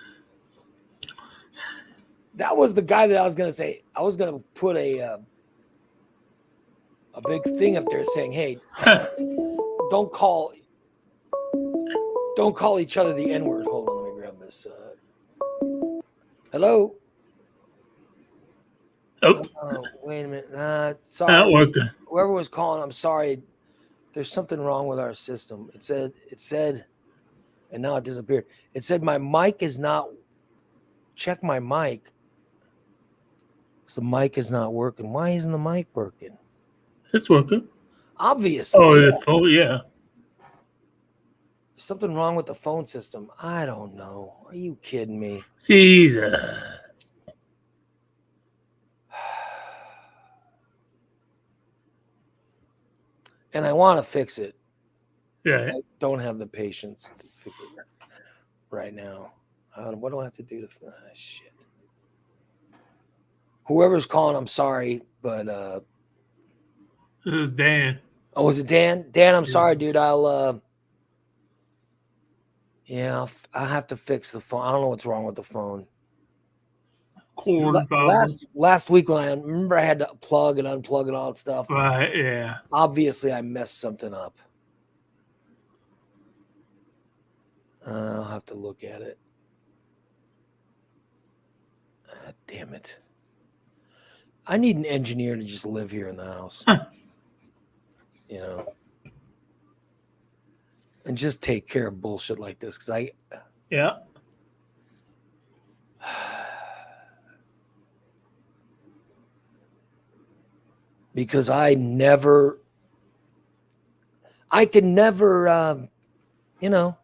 That was the guy that I was gonna say. I was gonna put a big thing up there saying, "Hey, don't call each other the N-word." Hold on, let me grab this. Hello. Oh, Oh, wait a minute. not Sorry. working. Whoever was calling, I'm sorry. There's something wrong with our system. It said, and now it disappeared. It said my mic is not. Check my mic. So the mic is not working. Why isn't the mic working? It's working. Obviously. Oh, the phone, yeah. Something wrong with the phone system. I don't know. Are you kidding me? Jesus. And I want to fix it. Yeah. I don't have the patience to fix it right now. What do I have to do to shit? Whoever's calling, I'm sorry, but This is Dan. oh, is it Dan? Dan, I'm Yeah. sorry, dude. I'll have to fix the phone. I don't know what's wrong with the phone. Corn problems. Last week when I remember I had to plug and unplug and all that stuff. Right, yeah. Obviously, I messed something up. I'll have to look at it. Damn it. I need an engineer to just live here in the house. You know. And just take care of bullshit like this. Yeah. Because I can never, you know.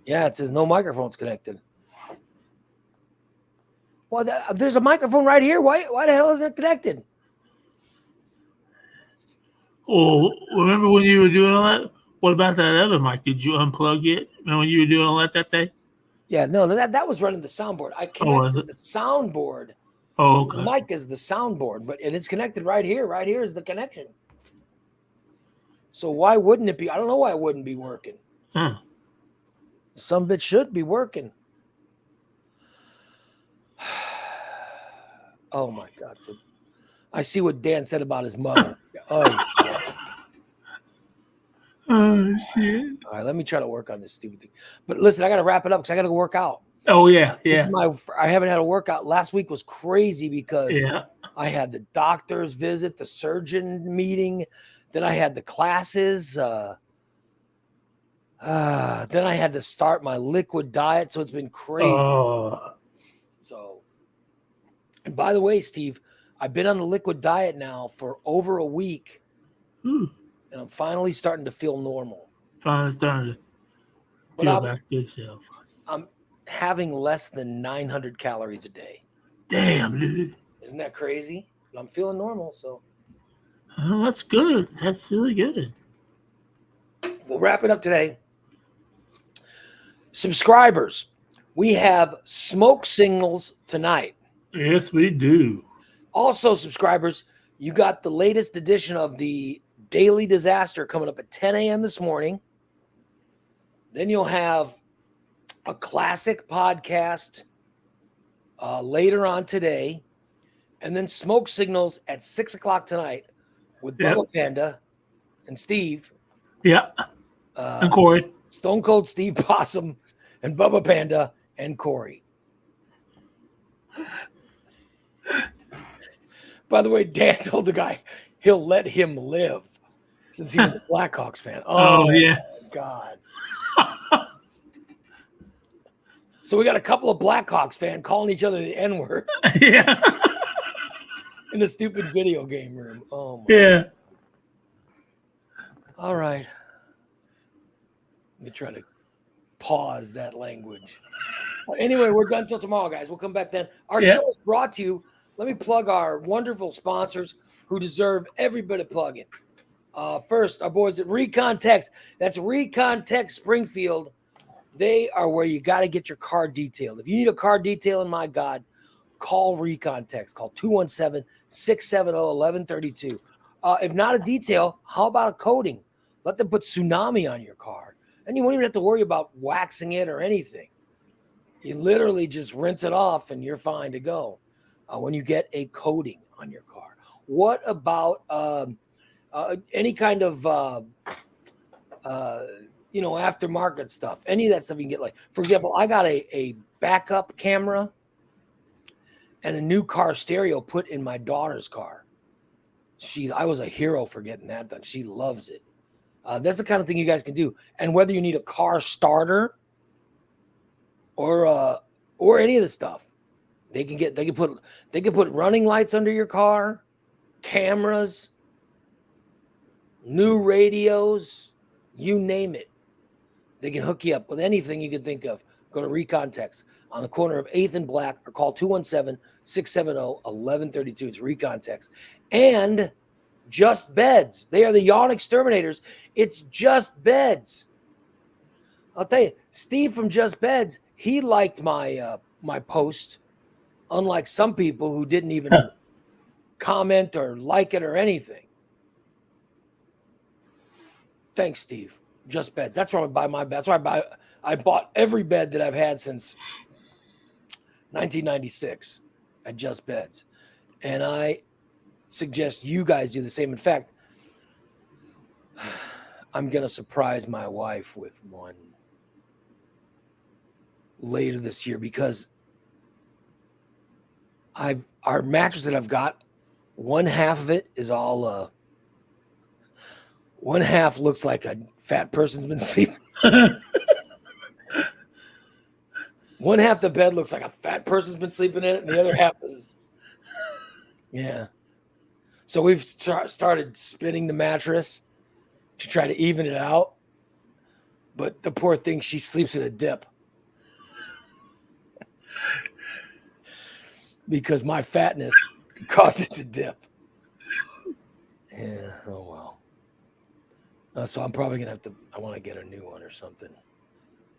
Yeah, it says no microphones connected. Well, there's a microphone right here. Why the hell isn't it connected? Oh, remember when you were doing all that? What about that other mic? Did you unplug it? Remember when you were doing all that day? Yeah, no, that was running the soundboard. I connected the soundboard. Oh, okay. The mic is the soundboard, and it's connected right here. Right here is the connection. So why wouldn't it be? I don't know why it wouldn't be working. Some bit should be working. Oh my God. So I see what Dan said about his mother. Oh, shit. All right, let me try to work on this stupid thing. But listen, I got to wrap it up because I got to go work out. Oh, yeah, yeah. I haven't had a workout. Last week was crazy because yeah. I had the doctor's visit, the surgeon meeting. Then I had the classes. Then I had to start my liquid diet. So it's been crazy. So, and by the way, Steve, I've been on the liquid diet now for over a week. And I'm finally starting to feel normal. Finally starting to feel back to yourself. I'm having less than 900 calories a day. Damn, dude. Isn't that crazy? But I'm feeling normal, so. Oh, that's good. That's really good. We'll wrap it up today. Subscribers, we have smoke signals tonight. Yes, we do. Also, subscribers, you got the latest edition of the Daily Disaster coming up at 10 a.m. this morning. Then you'll have a classic podcast later on today. And then smoke signals at 6 o'clock tonight with Bubba Panda and Steve. Yeah. And Corey. Stone Cold Steve Possum and Bubba Panda and Corey. By the way, Dan told the guy he'll let him live since he was a Blackhawks fan. Oh yeah. My God. So we got a couple of Blackhawks fans calling each other the N-word. Yeah. In a stupid video game room. Oh my. Yeah. All right. Let me try to pause that language. Anyway, we're done till tomorrow, guys. We'll come back then. Our show is brought to you let me plug our wonderful sponsors who deserve every bit of plugging. First, our boys at Recon Tex. That's Recon Tex Springfield. They are where you got to get your car detailed. If you need a car detailing, my God, call Recon Tex. Call 217-670-1132. If not a detail, how about a coating? Let them put Tsunami on your car. And you won't even have to worry about waxing it or anything. You literally just rinse it off and you're fine to go when you get a coating on your car. What about any kind of aftermarket stuff? Any of that stuff you can get. Like, for example, I got a backup camera and a new car stereo put in my daughter's car. I was a hero for getting that done. She loves it. That's the kind of thing you guys can do. And whether you need a car starter or any of the stuff, they can put running lights under your car, cameras, new radios, you name it. They can hook you up with anything you can think of. Go to Recon Tex on the corner of 8th and Black or call 217-670-1132. It's Recon Tex. And Just Beds. They are the yawn exterminators. It's Just Beds. I'll tell you, Steve from Just Beds, he liked my my post, unlike some people who didn't even comment or like it or anything. Thanks, Steve. Just Beds. That's where I buy my bed. That's why I bought every bed that I've had since 1996 at Just Beds. And I suggest you guys do the same. In fact, I'm going to surprise my wife with one later this year because our mattress that I've got, one half of it is all one half looks like a fat person's been sleeping. One half the bed looks like a fat person's been sleeping in it, and the other half is, yeah. So we've started spinning the mattress to try to even it out. But the poor thing, she sleeps in a dip. Because my fatness caused it to dip. Yeah, oh well. So I'm probably gonna I want to get a new one or something.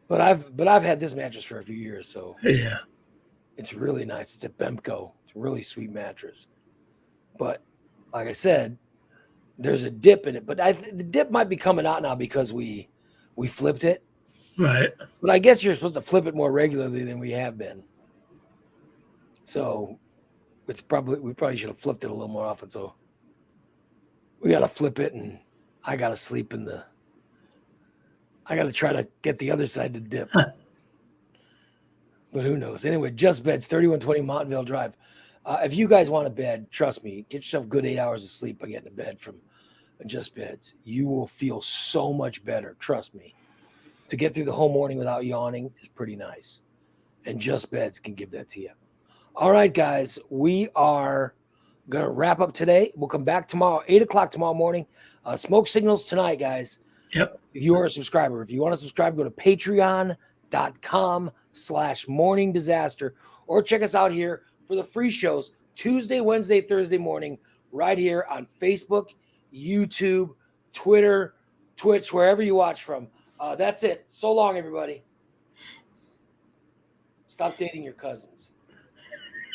But I've had this mattress for a few years, so Yeah. It's really nice. It's a Bemco. It's a really sweet mattress. But like I said, there's a dip in it. But the dip might be coming out now because we flipped it. Right. But I guess you're supposed to flip it more regularly than we have been. So we probably should have flipped it a little more often. So we got to flip it, and I got to sleep I got to try to get the other side to dip. But who knows? Anyway, Just Beds, 3120 Montville Drive. If you guys want a bed, trust me, get yourself a good 8 hours of sleep by getting a bed from Just Beds. You will feel so much better. Trust me. To get through the whole morning without yawning is pretty nice. And Just Beds can give that to you. All right, guys, we are going to wrap up today. We'll come back tomorrow, 8 o'clock tomorrow morning. Smoke Signals tonight, guys. Yep. If you are a subscriber, if you want to subscribe, go to patreon.com/morning disaster or check us out here for the free shows Tuesday, Wednesday, Thursday morning, right here on Facebook, YouTube, Twitter, Twitch, wherever you watch from. That's it. So long, everybody. Stop dating your cousins.